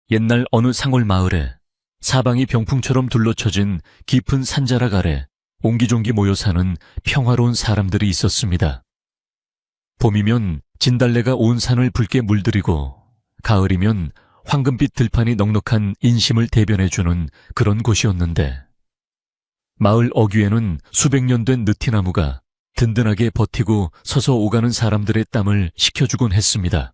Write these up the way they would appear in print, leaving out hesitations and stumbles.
옛날 어느 상골 마을에 사방이 병풍처럼 둘러쳐진 깊은 산자락 아래 옹기종기 모여 사는 평화로운 사람들이 있었습니다. 봄이면 진달래가 온 산을 붉게 물들이고 가을이면 황금빛 들판이 넉넉한 인심을 대변해주는 그런 곳이었는데, 마을 어귀에는 수백 년 된 느티나무가 든든하게 버티고 서서 오가는 사람들의 땀을 식혀주곤 했습니다.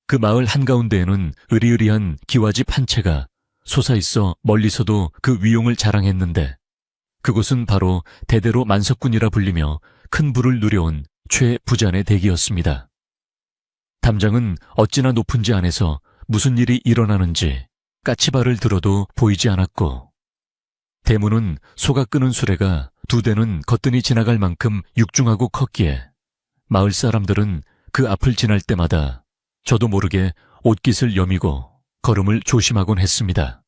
그 마을 한가운데에는 으리으리한 기와집 한 채가 솟아있어 멀리서도 그 위용을 자랑했는데, 그곳은 바로 대대로 만석군이라 불리며 큰 부를 누려온 최부잔의 댁이었습니다. 담장은 어찌나 높은지 안에서 무슨 일이 일어나는지 까치발을 들어도 보이지 않았고, 대문은 소가 끄는 수레가 두 대는 거뜬히 지나갈 만큼 육중하고 컸기에 마을 사람들은 그 앞을 지날 때마다 저도 모르게 옷깃을 여미고 걸음을 조심하곤 했습니다.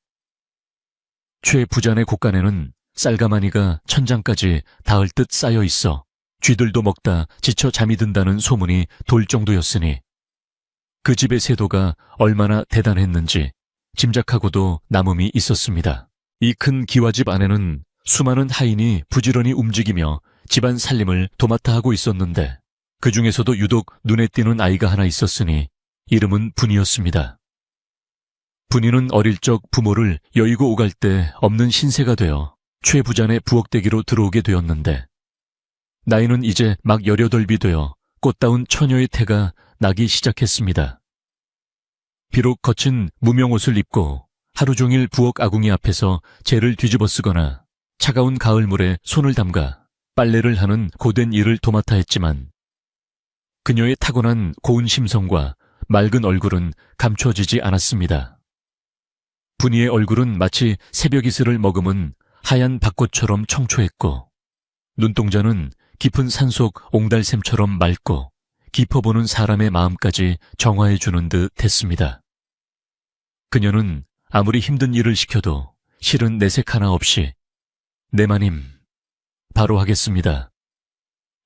최부잔의 곳간에는 쌀가마니가 천장까지 닿을 듯 쌓여 있어 쥐들도 먹다 지쳐 잠이 든다는 소문이 돌 정도였으니, 그 집의 세도가 얼마나 대단했는지 짐작하고도 남음이 있었습니다. 이 큰 기와집 안에는 수많은 하인이 부지런히 움직이며 집안 살림을 도맡아 하고 있었는데, 그 중에서도 유독 눈에 띄는 아이가 하나 있었으니 이름은 분이었습니다. 분이는 어릴 적 부모를 여의고 오갈 때 없는 신세가 되어 최부잔의 부엌대기로 들어오게 되었는데, 나이는 이제 막 18이 되어 꽃다운 처녀의 태가 나기 시작했습니다. 비록 거친 무명옷을 입고 하루 종일 부엌 아궁이 앞에서 재를 뒤집어 쓰거나 차가운 가을물에 손을 담가 빨래를 하는 고된 일을 도맡아 했지만, 그녀의 타고난 고운 심성과 맑은 얼굴은 감춰지지 않았습니다. 분이의 얼굴은 마치 새벽 이슬을 머금은 하얀 벚꽃처럼 청초했고, 눈동자는 깊은 산속 옹달샘처럼 맑고 깊어보는 사람의 마음까지 정화해주는 듯 했습니다. 그녀는 아무리 힘든 일을 시켜도 실은 내색 하나 없이 "네 마님, 바로 하겠습니다"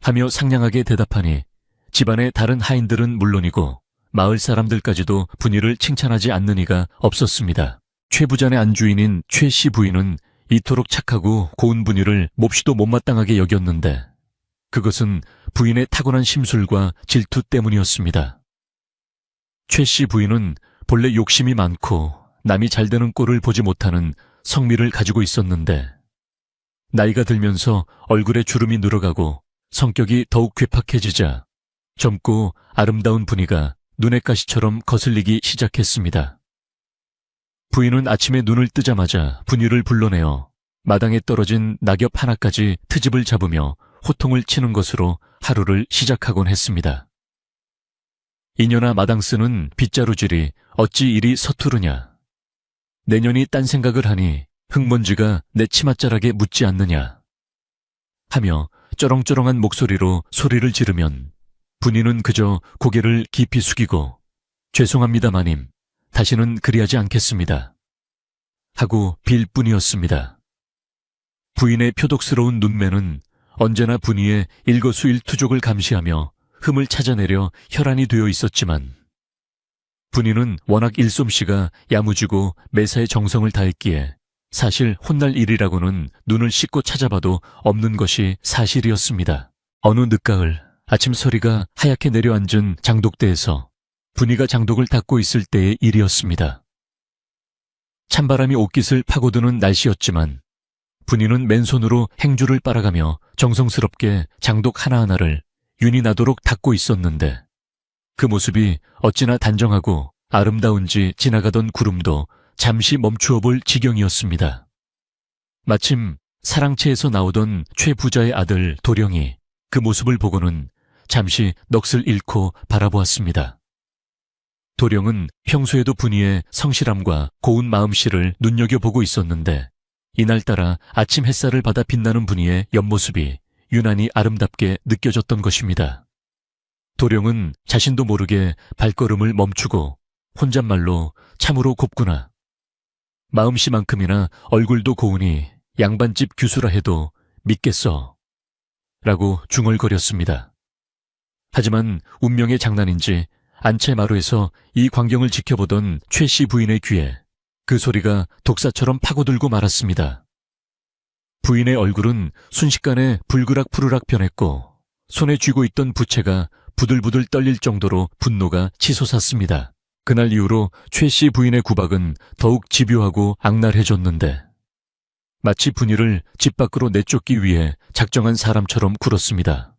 하며 상냥하게 대답하니, 집안의 다른 하인들은 물론이고 마을 사람들까지도 분이를 칭찬하지 않는 이가 없었습니다. 최부잔의 안주인인 최씨 부인은 이토록 착하고 고운 분이를 몹시도 못마땅하게 여겼는데, 그것은 부인의 타고난 심술과 질투 때문이었습니다. 최씨 부인은 본래 욕심이 많고 남이 잘되는 꼴을 보지 못하는 성미를 가지고 있었는데, 나이가 들면서 얼굴에 주름이 늘어가고 성격이 더욱 괴팍해지자 젊고 아름다운 분이가 눈의 가시처럼 거슬리기 시작했습니다. 부인은 아침에 눈을 뜨자마자 분이를 불러내어 마당에 떨어진 낙엽 하나까지 트집을 잡으며 호통을 치는 것으로 하루를 시작하곤 했습니다. 이년아 마당 쓰는 빗자루질이 어찌 이리 서투르냐. 내년이 딴 생각을 하니 흙먼지가 내 치맛자락에 묻지 않느냐 하며 쩌렁쩌렁한 목소리로 소리를 지르면, 분이는 그저 고개를 깊이 숙이고 "죄송합니다 마님, 다시는 그리하지 않겠습니다" 하고 빌 뿐이었습니다. 부인의 표독스러운 눈매는 언제나 분이의 일거수일투족을 감시하며 흠을 찾아내려 혈안이 되어 있었지만, 분이는 워낙 일솜씨가 야무지고 매사에 정성을 다했기에 사실 혼날 일이라고는 눈을 씻고 찾아봐도 없는 것이 사실이었습니다. 어느 늦가을 아침 서리가 하얗게 내려앉은 장독대에서 분이가 장독을 닦고 있을 때의 일이었습니다. 찬바람이 옷깃을 파고드는 날씨였지만 분이는 맨손으로 행주를 빨아가며 정성스럽게 장독 하나하나를 윤이 나도록 닦고 있었는데, 그 모습이 어찌나 단정하고 아름다운지 지나가던 구름도 잠시 멈추어 볼 지경이었습니다. 마침 사랑채에서 나오던 최부자의 아들 도령이 그 모습을 보고는 잠시 넋을 잃고 바라보았습니다. 도령은 평소에도 분이의 성실함과 고운 마음씨를 눈여겨보고 있었는데, 이날따라 아침 햇살을 받아 빛나는 분이의 옆모습이 유난히 아름답게 느껴졌던 것입니다. 도령은 자신도 모르게 발걸음을 멈추고 혼잣말로 "참으로 곱구나. 마음씨만큼이나 얼굴도 고우니 양반집 규수라 해도 믿겠어" 라고 중얼거렸습니다. 하지만 운명의 장난인지 안채마루에서 이 광경을 지켜보던 최 씨 부인의 귀에 그 소리가 독사처럼 파고들고 말았습니다. 부인의 얼굴은 순식간에 불그락푸르락 변했고 손에 쥐고 있던 부채가 부들부들 떨릴 정도로 분노가 치솟았습니다. 그날 이후로 최 씨 부인의 구박은 더욱 집요하고 악랄해졌는데 마치 분이를 집 밖으로 내쫓기 위해 작정한 사람처럼 굴었습니다.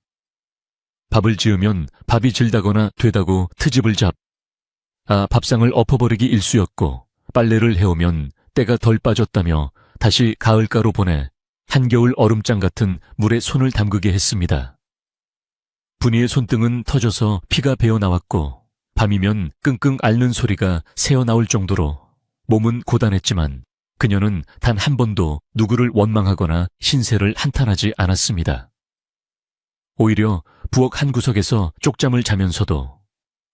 밥을 지으면 밥이 질다거나 되다고 트집을 밥상을 엎어버리기 일쑤였고 빨래를 해오면 때가 덜 빠졌다며 다시 가을가로 보내 한겨울 얼음장 같은 물에 손을 담그게 했습니다. 분이의 손등은 터져서 피가 배어나왔고 밤이면 끙끙 앓는 소리가 새어나올 정도로 몸은 고단했지만 그녀는 단 한 번도 누구를 원망하거나 신세를 한탄하지 않았습니다. 오히려 부엌 한 구석에서 쪽잠을 자면서도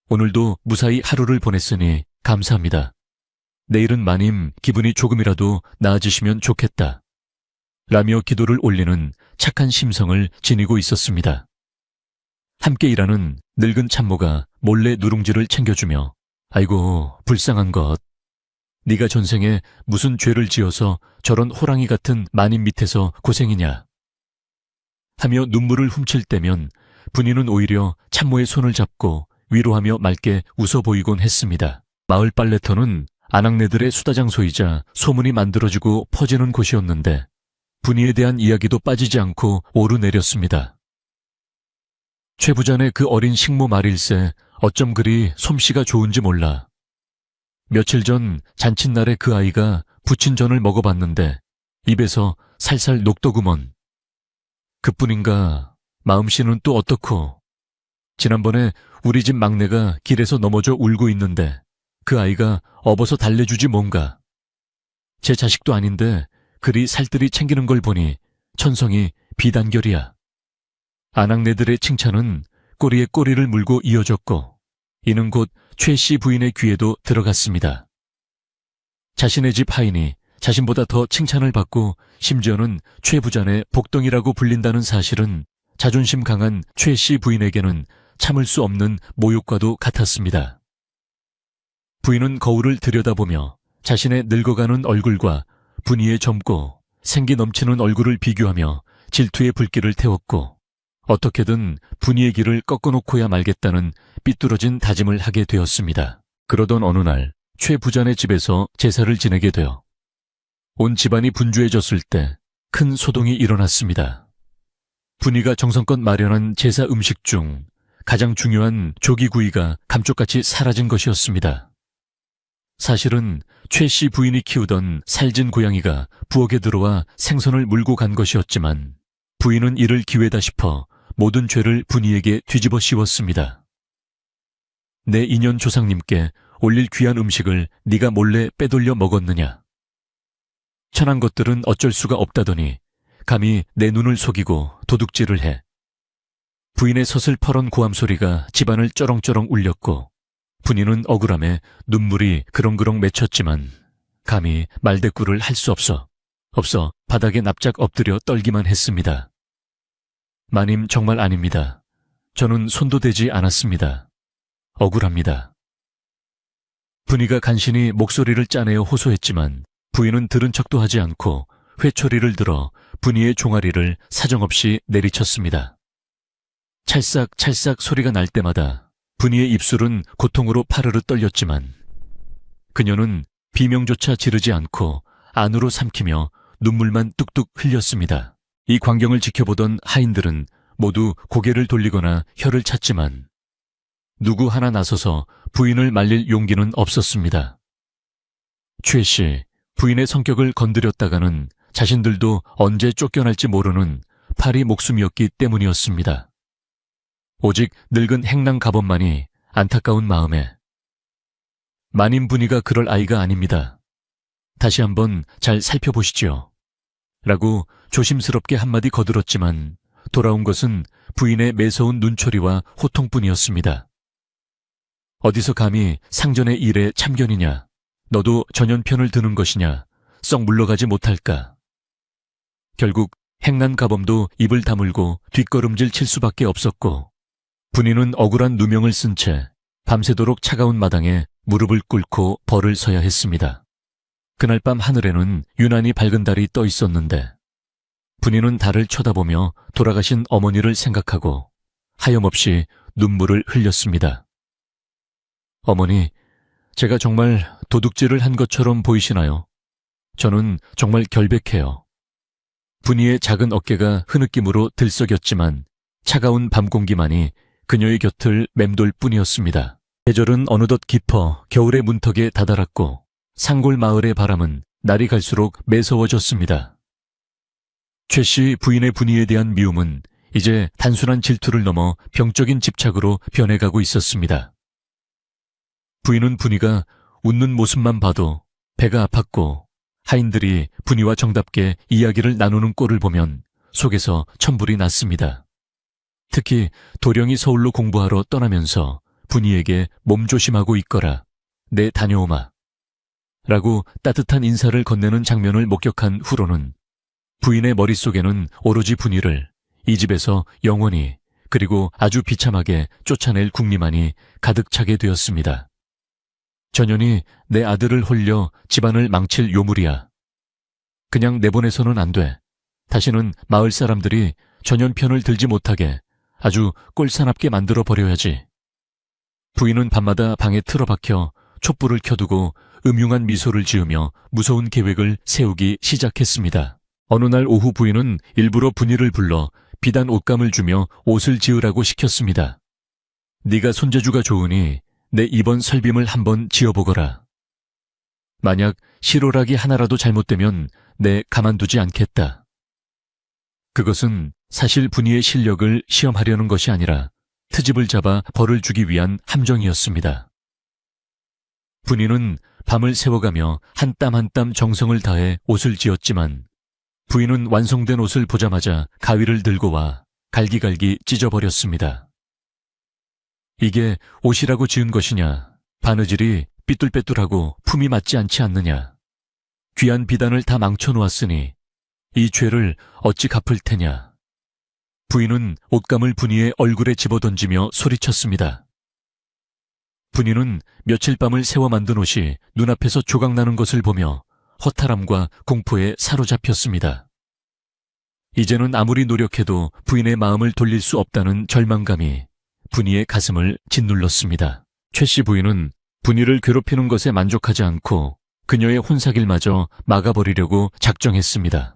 오늘도 무사히 하루를 보냈으니 감사합니다. 내일은 마님 기분이 조금이라도 나아지시면 좋겠다. 라며 기도를 올리는 착한 심성을 지니고 있었습니다. 함께 일하는 늙은 참모가 몰래 누룽지를 챙겨주며 아이고 불쌍한 것. 네가 전생에 무슨 죄를 지어서 저런 호랑이 같은 마님 밑에서 고생이냐. 하며 눈물을 훔칠 때면 분이는 오히려 참모의 손을 잡고 위로하며 맑게 웃어 보이곤 했습니다. 마을 빨래터는 아낙네들의 수다 장소이자 소문이 만들어지고 퍼지는 곳이었는데 분이에 대한 이야기도 빠지지 않고 오르내렸습니다. 최 부자네 그 어린 식모 말일세 어쩜 그리 솜씨가 좋은지 몰라. 며칠 전 잔칫날에 그 아이가 부친전을 먹어봤는데 입에서 살살 녹더구먼. 그뿐인가 마음씨는 또 어떻고. 지난번에 우리 집 막내가 길에서 넘어져 울고 있는데 그 아이가 업어서 달래주지 뭔가. 제 자식도 아닌데 그리 살뜰히 챙기는 걸 보니 천성이 비단결이야. 아낙네들의 칭찬은 꼬리에 꼬리를 물고 이어졌고 이는 곧 최 씨 부인의 귀에도 들어갔습니다. 자신의 집 하인이 자신보다 더 칭찬을 받고 심지어는 최 부자네 복덩이라고 불린다는 사실은 자존심 강한 최 씨 부인에게는 참을 수 없는 모욕과도 같았습니다. 부인은 거울을 들여다보며 자신의 늙어가는 얼굴과 분이의 젊고 생기 넘치는 얼굴을 비교하며 질투의 불길을 태웠고 어떻게든 분이의 길을 꺾어놓고야 말겠다는 삐뚤어진 다짐을 하게 되었습니다. 그러던 어느 날 최 부자네 집에서 제사를 지내게 되어 온 집안이 분주해졌을 때 큰 소동이 일어났습니다. 분이가 정성껏 마련한 제사 음식 중 가장 중요한 조기구이가 감쪽같이 사라진 것이었습니다. 사실은 최 씨 부인이 키우던 살진 고양이가 부엌에 들어와 생선을 물고 간 것이었지만 부인은 이를 기회다 싶어 모든 죄를 분이에게 뒤집어 씌웠습니다. 내 인연 조상님께 올릴 귀한 음식을 네가 몰래 빼돌려 먹었느냐. 천한 것들은 어쩔 수가 없다더니 감히 내 눈을 속이고 도둑질을 해. 부인의 서슬퍼런 고함 소리가 집안을 쩌렁쩌렁 울렸고 분이는 억울함에 눈물이 그렁그렁 맺혔지만 감히 말대꾸를 할 수 없어 바닥에 납작 엎드려 떨기만 했습니다. 마님 정말 아닙니다. 저는 손도 대지 않았습니다. 억울합니다. 분이가 간신히 목소리를 짜내어 호소했지만 부인은 들은 척도 하지 않고 회초리를 들어 분이의 종아리를 사정없이 내리쳤습니다. 찰싹찰싹 소리가 날 때마다 분이의 입술은 고통으로 파르르 떨렸지만 그녀는 비명조차 지르지 않고 안으로 삼키며 눈물만 뚝뚝 흘렸습니다. 이 광경을 지켜보던 하인들은 모두 고개를 돌리거나 혀를 찼지만 누구 하나 나서서 부인을 말릴 용기는 없었습니다. 최 씨, 부인의 성격을 건드렸다가는 자신들도 언제 쫓겨날지 모르는 파리 목숨이었기 때문이었습니다. 오직 늙은 행랑 갑옷만이 안타까운 마음에 마님 분이가 그럴 아이가 아닙니다. 다시 한번 잘 살펴보시지요. 라고 조심스럽게 한마디 거들었지만 돌아온 것은 부인의 매서운 눈초리와 호통뿐이었습니다. 어디서 감히 상전의 일에 참견이냐. 너도 전연편을 드는 것이냐. 썩 물러가지 못할까. 결국 행난 가범도 입을 다물고 뒷걸음질 칠 수밖에 없었고 분이는 억울한 누명을 쓴 채 밤새도록 차가운 마당에 무릎을 꿇고 벌을 서야 했습니다. 그날 밤 하늘에는 유난히 밝은 달이 떠 있었는데 분이는 달을 쳐다보며 돌아가신 어머니를 생각하고 하염없이 눈물을 흘렸습니다. 어머니, 제가 정말 도둑질을 한 것처럼 보이시나요? 저는 정말 결백해요. 분이의 작은 어깨가 흐느낌으로 들썩였지만 차가운 밤 공기만이 그녀의 곁을 맴돌 뿐이었습니다. 계절은 어느덧 깊어 겨울의 문턱에 다다랐고 상골 마을의 바람은 날이 갈수록 매서워졌습니다. 최 씨 부인의 분이에 대한 미움은 이제 단순한 질투를 넘어 병적인 집착으로 변해가고 있었습니다. 부인은 분이가 웃는 모습만 봐도 배가 아팠고 하인들이 분이와 정답게 이야기를 나누는 꼴을 보면 속에서 천불이 났습니다. 특히 도령이 서울로 공부하러 떠나면서 분이에게 몸조심하고 있거라, 내 다녀오마 라고 따뜻한 인사를 건네는 장면을 목격한 후로는 부인의 머릿속에는 오로지 분이를 이 집에서 영원히 그리고 아주 비참하게 쫓아낼 궁리만이 가득 차게 되었습니다. 전현이 내 아들을 홀려 집안을 망칠 요물이야. 그냥 내보내서는 안 돼. 다시는 마을 사람들이 전현 편을 들지 못하게 아주 꼴사납게 만들어버려야지. 부인은 밤마다 방에 틀어박혀 촛불을 켜두고 음흉한 미소를 지으며 무서운 계획을 세우기 시작했습니다. 어느 날 오후 부인은 일부러 분이를 불러 비단 옷감을 주며 옷을 지으라고 시켰습니다. 네가 손재주가 좋으니 내 이번 설빔을 한번 지어보거라. 만약 실오라기 하나라도 잘못되면 내 가만두지 않겠다. 그것은 사실 분이의 실력을 시험하려는 것이 아니라 트집을 잡아 벌을 주기 위한 함정이었습니다. 분이는 밤을 새워가며 한 땀 한 땀 정성을 다해 옷을 지었지만 부인은 완성된 옷을 보자마자 가위를 들고 와 갈기갈기 찢어버렸습니다. 이게 옷이라고 지은 것이냐, 바느질이 삐뚤빼뚤하고 품이 맞지 않지 않느냐, 귀한 비단을 다 망쳐놓았으니 이 죄를 어찌 갚을 테냐. 부인은 옷감을 분이의 얼굴에 집어던지며 소리쳤습니다. 분이는 며칠 밤을 새워 만든 옷이 눈앞에서 조각나는 것을 보며 허탈함과 공포에 사로잡혔습니다. 이제는 아무리 노력해도 부인의 마음을 돌릴 수 없다는 절망감이 분이의 가슴을 짓눌렀습니다. 최 씨 부인은 분이를 괴롭히는 것에 만족하지 않고 그녀의 혼사길마저 막아버리려고 작정했습니다.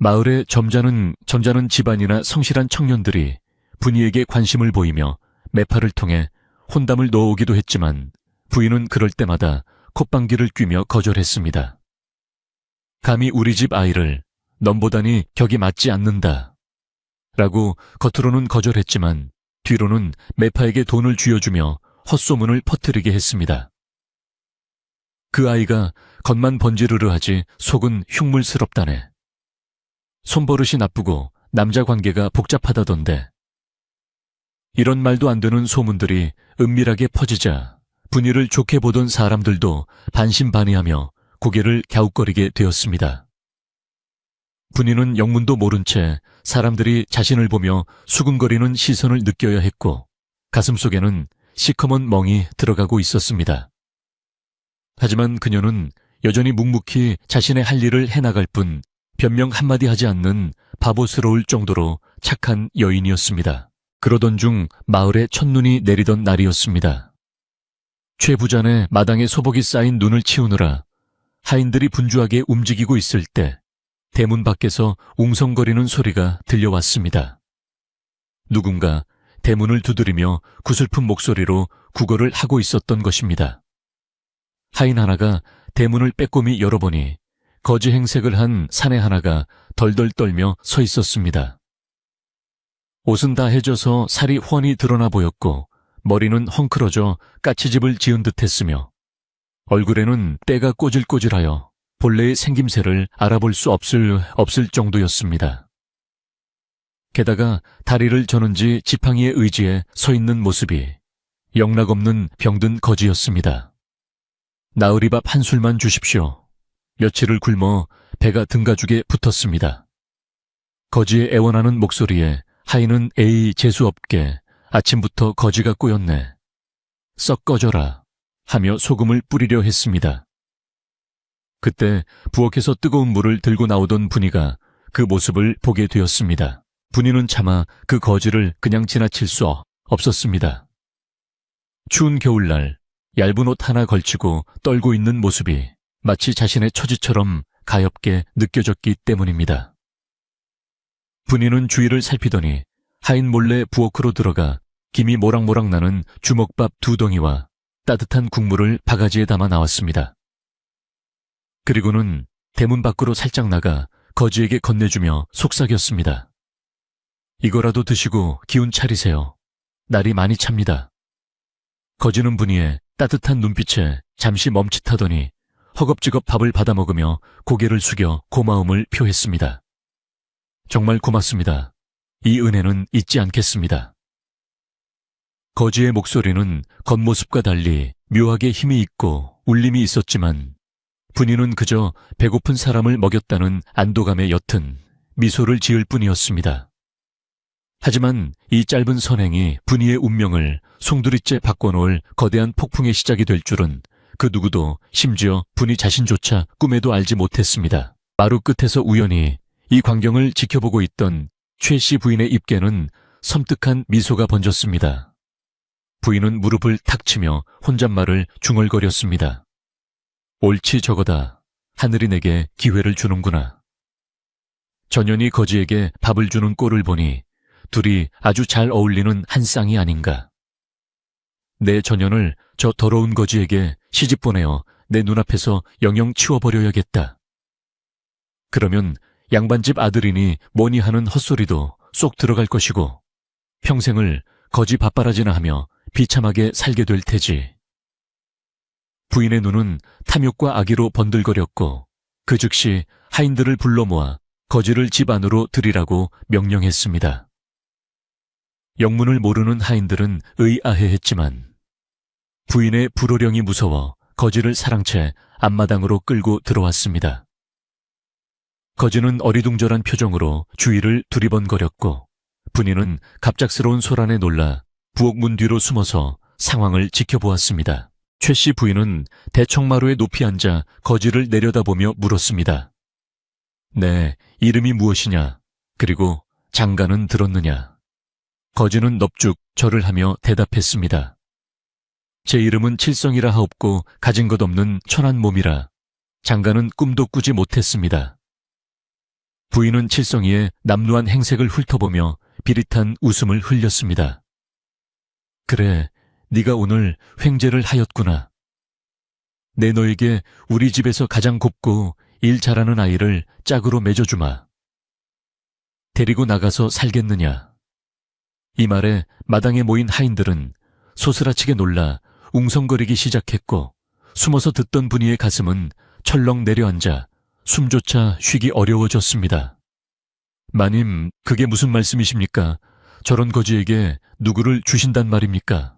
마을의 점잖은 집안이나 성실한 청년들이 분이에게 관심을 보이며 매파를 통해 혼담을 넣어오기도 했지만 부인은 그럴 때마다 콧방귀를 뀌며 거절했습니다. 감히 우리 집 아이를 넘보다니 격이 맞지 않는다 라고 겉으로는 거절했지만 뒤로는 매파에게 돈을 쥐어주며 헛소문을 퍼뜨리게 했습니다. 그 아이가 겉만 번지르르하지 속은 흉물스럽다네. 손버릇이 나쁘고 남자 관계가 복잡하다던데. 이런 말도 안 되는 소문들이 은밀하게 퍼지자 분이를 좋게 보던 사람들도 반신반의하며 고개를 갸웃거리게 되었습니다. 분이는 영문도 모른 채 사람들이 자신을 보며 수근거리는 시선을 느껴야 했고 가슴속에는 시커먼 멍이 들어가고 있었습니다. 하지만 그녀는 여전히 묵묵히 자신의 할 일을 해나갈 뿐 변명 한마디 하지 않는 바보스러울 정도로 착한 여인이었습니다. 그러던 중 마을에 첫눈이 내리던 날이었습니다. 최 부잔의 마당에 소복이 쌓인 눈을 치우느라 하인들이 분주하게 움직이고 있을 때 대문 밖에서 웅성거리는 소리가 들려왔습니다. 누군가 대문을 두드리며 구슬픈 목소리로 구걸을 하고 있었던 것입니다. 하인 하나가 대문을 빼꼼히 열어보니 거지 행색을 한 사내 하나가 덜덜 떨며 서 있었습니다. 옷은 다 해져서 살이 훤히 드러나 보였고 머리는 헝클어져 까치집을 지은 듯했으며 얼굴에는 때가 꼬질꼬질하여 본래의 생김새를 알아볼 수 없을 정도였습니다. 게다가 다리를 저는지 지팡이의 의지에 서 있는 모습이 영락없는 병든 거지였습니다. 나으리밥 한 술만 주십시오. 며칠을 굶어 배가 등가죽에 붙었습니다. 거지의 애원하는 목소리에 하인은 에이 재수없게 아침부터 거지가 꼬였네. 썩 꺼져라 하며 소금을 뿌리려 했습니다. 그때 부엌에서 뜨거운 물을 들고 나오던 분이가 그 모습을 보게 되었습니다. 분이는 차마 그 거지를 그냥 지나칠 수 없었습니다. 추운 겨울날 얇은 옷 하나 걸치고 떨고 있는 모습이 마치 자신의 처지처럼 가엽게 느껴졌기 때문입니다. 분이는 주위를 살피더니 하인 몰래 부엌으로 들어가 김이 모락모락 나는 주먹밥 2덩이와 따뜻한 국물을 바가지에 담아 나왔습니다. 그리고는 대문 밖으로 살짝 나가 거지에게 건네주며 속삭였습니다. 이거라도 드시고 기운 차리세요. 날이 많이 찹니다. 거지는 분이의 따뜻한 눈빛에 잠시 멈칫하더니 허겁지겁 밥을 받아먹으며 고개를 숙여 고마움을 표했습니다. 정말 고맙습니다. 이 은혜는 잊지 않겠습니다. 거지의 목소리는 겉모습과 달리 묘하게 힘이 있고 울림이 있었지만 분이는 그저 배고픈 사람을 먹였다는 안도감에 옅은 미소를 지을 뿐이었습니다. 하지만 이 짧은 선행이 분이의 운명을 송두리째 바꿔놓을 거대한 폭풍의 시작이 될 줄은 그 누구도 심지어 분이 자신조차 꿈에도 알지 못했습니다. 마루 끝에서 우연히 이 광경을 지켜보고 있던 최 씨 부인의 입계는 섬뜩한 미소가 번졌습니다. 부인은 무릎을 탁 치며 혼잣말을 중얼거렸습니다. 옳지 저거다. 하늘이 내게 기회를 주는구나. 전연이 거지에게 밥을 주는 꼴을 보니 둘이 아주 잘 어울리는 한 쌍이 아닌가. 내 전연을 저 더러운 거지에게 시집 보내어 내 눈앞에서 영영 치워버려야겠다. 그러면 양반집 아들이니 뭐니 하는 헛소리도 쏙 들어갈 것이고 평생을 거지 밥바라지나 하며 비참하게 살게 될 테지. 부인의 눈은 탐욕과 악의로 번들거렸고 그 즉시 하인들을 불러 모아 거지를 집 안으로 들이라고 명령했습니다. 영문을 모르는 하인들은 의아해했지만 부인의 불호령이 무서워 거지를 사랑채 앞마당으로 끌고 들어왔습니다. 거지는 어리둥절한 표정으로 주위를 두리번거렸고 분이는 갑작스러운 소란에 놀라 부엌 문 뒤로 숨어서 상황을 지켜보았습니다. 최 씨 부인은 대청마루에 높이 앉아 거지를 내려다보며 물었습니다. 네, 이름이 무엇이냐? 그리고 장가는 들었느냐? 거지는 넙죽 절을 하며 대답했습니다. 제 이름은 칠성이라 하옵고 가진 것 없는 천한 몸이라 장가는 꿈도 꾸지 못했습니다. 부인은 칠성이의 남루한 행색을 훑어보며 비릿한 웃음을 흘렸습니다. 그래, 네가 오늘 횡재를 하였구나. 내 너에게 우리 집에서 가장 곱고 일 잘하는 아이를 짝으로 맺어주마. 데리고 나가서 살겠느냐. 이 말에 마당에 모인 하인들은 소스라치게 놀라 웅성거리기 시작했고 숨어서 듣던 분이의 가슴은 철렁 내려앉아 숨조차 쉬기 어려워졌습니다. 마님, 그게 무슨 말씀이십니까? 저런 거지에게 누구를 주신단 말입니까?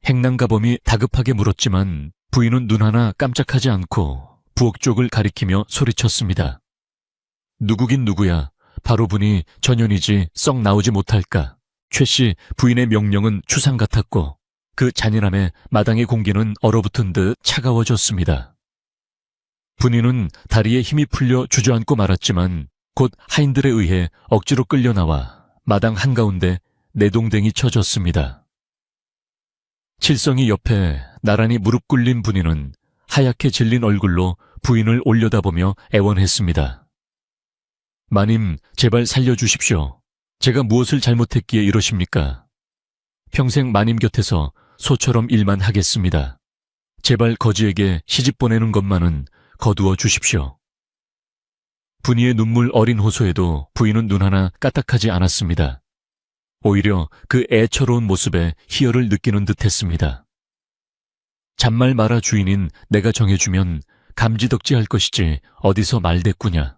행랑가범이 다급하게 물었지만 부인은 눈 하나 깜짝하지 않고 부엌 쪽을 가리키며 소리쳤습니다. 누구긴 누구야. 바로 분이 전연이지 썩 나오지 못할까. 최 씨 부인의 명령은 추상 같았고 그 잔인함에 마당의 공기는 얼어붙은 듯 차가워졌습니다. 분이는 다리에 힘이 풀려 주저앉고 말았지만 곧 하인들에 의해 억지로 끌려나와 마당 한가운데 내동댕이 쳐졌습니다. 칠성이 옆에 나란히 무릎 꿇린 분이는 하얗게 질린 얼굴로 부인을 올려다보며 애원했습니다. 마님, 제발 살려주십시오. 제가 무엇을 잘못했기에 이러십니까? 평생 마님 곁에서 소처럼 일만 하겠습니다. 제발 거지에게 시집 보내는 것만은 거두어 주십시오. 분이의 눈물 어린 호소에도 부인은 눈 하나 까딱하지 않았습니다. 오히려 그 애처로운 모습에 희열을 느끼는 듯했습니다. 잔말 마라 주인인 내가 정해주면 감지덕지할 것이지 어디서 말대꾸냐.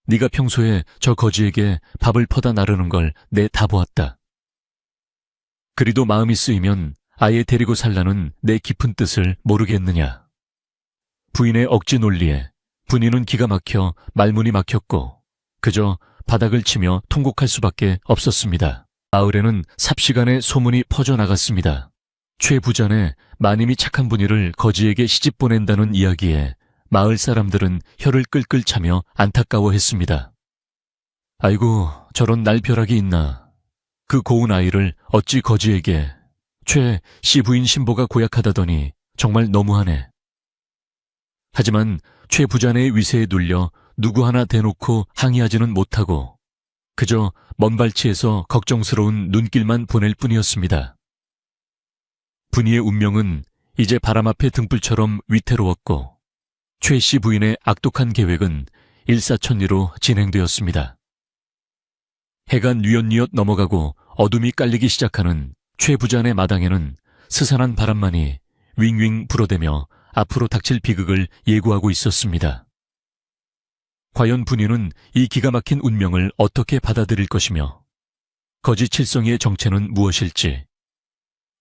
네가 평소에 저 거지에게 밥을 퍼다 나르는 걸 내 다 보았다. 그리도 마음이 쓰이면 아예 데리고 살라는 내 깊은 뜻을 모르겠느냐. 부인의 억지 논리에 분이는 기가 막혀 말문이 막혔고 그저 바닥을 치며 통곡할 수밖에 없었습니다. 마을에는 삽시간에 소문이 퍼져나갔습니다. 최 부잔의 마님이 착한 분이를 거지에게 시집 보낸다는 이야기에 마을 사람들은 혀를 끌끌 차며 안타까워했습니다. 아이고, 저런 날벼락이 있나. 그 고운 아이를 어찌 거지에게. 최 시부인 신보가 고약하다더니 정말 너무하네. 하지만 최 부잔의 위세에 눌려 누구 하나 대놓고 항의하지는 못하고 그저 먼 발치에서 걱정스러운 눈길만 보낼 뿐이었습니다. 분이의 운명은 이제 바람 앞의 등불처럼 위태로웠고 최 씨 부인의 악독한 계획은 일사천리로 진행되었습니다. 해가 뉘엿뉘엿 넘어가고 어둠이 깔리기 시작하는 최 부잔의 마당에는 스산한 바람만이 윙윙 불어대며 앞으로 닥칠 비극을 예고하고 있었습니다. 과연 분이는 이 기가 막힌 운명을 어떻게 받아들일 것이며 거지 칠성이의 정체는 무엇일지.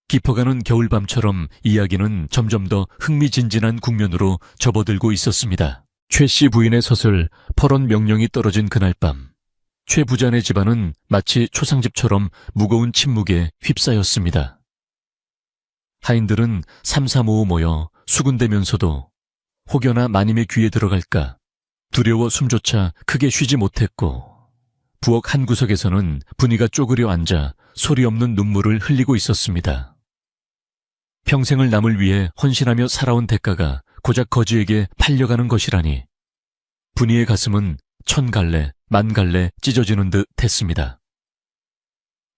깊어가는 겨울밤처럼 이야기는 점점 더 흥미진진한 국면으로 접어들고 있었습니다. 최 씨 부인의 서슬 퍼런 명령이 떨어진 그날 밤, 최 부잔의 집안은 마치 초상집처럼 무거운 침묵에 휩싸였습니다. 하인들은 삼삼오오 모여 수군대면서도 혹여나 마님의 귀에 들어갈까 두려워 숨조차 크게 쉬지 못했고 부엌 한 구석에서는 분이가 쪼그려 앉아 소리 없는 눈물을 흘리고 있었습니다. 평생을 남을 위해 헌신하며 살아온 대가가 고작 거지에게 팔려가는 것이라니 분이의 가슴은 천 갈래 만 갈래 찢어지는 듯 했습니다.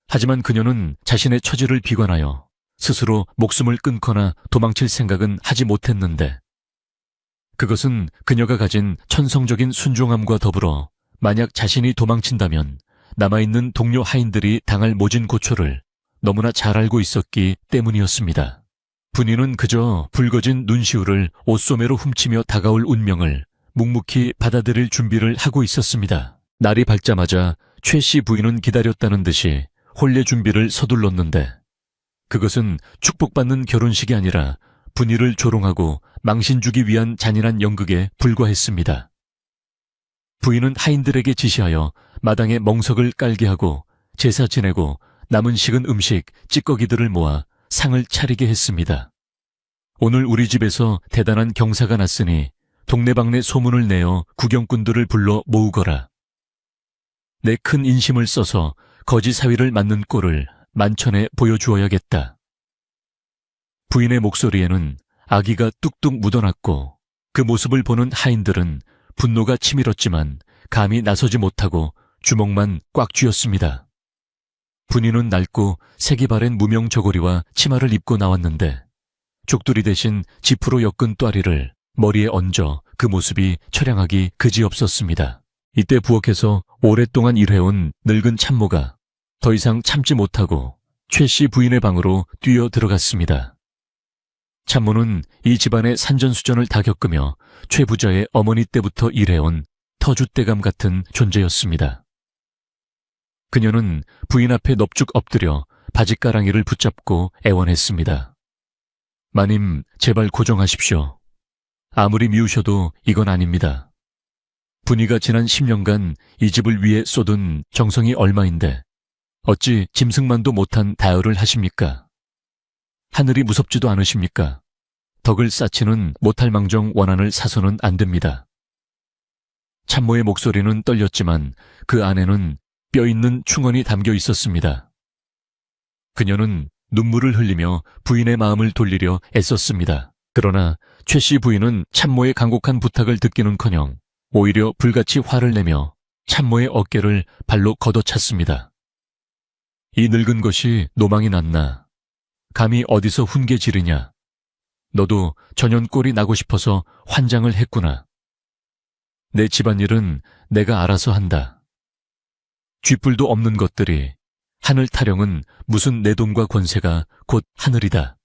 하지만 그녀는 자신의 처지를 비관하여 스스로 목숨을 끊거나 도망칠 생각은 하지 못했는데 그것은 그녀가 가진 천성적인 순종함과 더불어 만약 자신이 도망친다면 남아있는 동료 하인들이 당할 모진 고초를 너무나 잘 알고 있었기 때문이었습니다. 분이는 그저 붉어진 눈시울을 옷소매로 훔치며 다가올 운명을 묵묵히 받아들일 준비를 하고 있었습니다. 날이 밝자마자 최 씨 부인은 기다렸다는 듯이 혼례 준비를 서둘렀는데 그것은 축복받는 결혼식이 아니라 분이를 조롱하고 망신 주기 위한 잔인한 연극에 불과했습니다. 부인은 하인들에게 지시하여 마당에 멍석을 깔게 하고 제사 지내고 남은 식은 음식, 찌꺼기들을 모아 상을 차리게 했습니다. 오늘 우리 집에서 대단한 경사가 났으니 동네방네 소문을 내어 구경꾼들을 불러 모으거라. 내 큰 인심을 써서 거지 사위를 맞는 꼴을 만천에 보여주어야겠다. 부인의 목소리에는 악의가 뚝뚝 묻어났고 그 모습을 보는 하인들은 분노가 치밀었지만 감히 나서지 못하고 주먹만 꽉 쥐었습니다. 분이는 낡고 색이 바랜 무명 저고리와 치마를 입고 나왔는데 족두리 대신 지프로 엮은 또아리를 머리에 얹어 그 모습이 처량하기 그지없었습니다. 이때 부엌에서 오랫동안 일해온 늙은 참모가 더 이상 참지 못하고 최 씨 부인의 방으로 뛰어 들어갔습니다. 참모는 이 집안의 산전수전을 다 겪으며 최 부자의 어머니 때부터 일해온 터줏대감 같은 존재였습니다. 그녀는 부인 앞에 넙죽 엎드려 바짓가랑이를 붙잡고 애원했습니다. 마님, 제발 고정하십시오. 아무리 미우셔도 이건 아닙니다. 분이가 지난 10년간 이 집을 위해 쏟은 정성이 얼마인데 어찌 짐승만도 못한 다혈을 하십니까? 하늘이 무섭지도 않으십니까? 덕을 쌓지는 못할 망정 원한을 사서는 안 됩니다. 참모의 목소리는 떨렸지만 그 안에는 뼈있는 충언이 담겨 있었습니다. 그녀는 눈물을 흘리며 부인의 마음을 돌리려 애썼습니다. 그러나 최 씨 부인은 참모의 간곡한 부탁을 듣기는커녕 오히려 불같이 화를 내며 참모의 어깨를 발로 걷어찼습니다. 이 늙은 것이 노망이 났나? 감히 어디서 훈계 지르냐? 너도 전연꼴이 나고 싶어서 환장을 했구나. 내 집안일은 내가 알아서 한다. 쥐뿔도 없는 것들이 하늘 타령은 무슨 내 돈과 권세가 곧 하늘이다.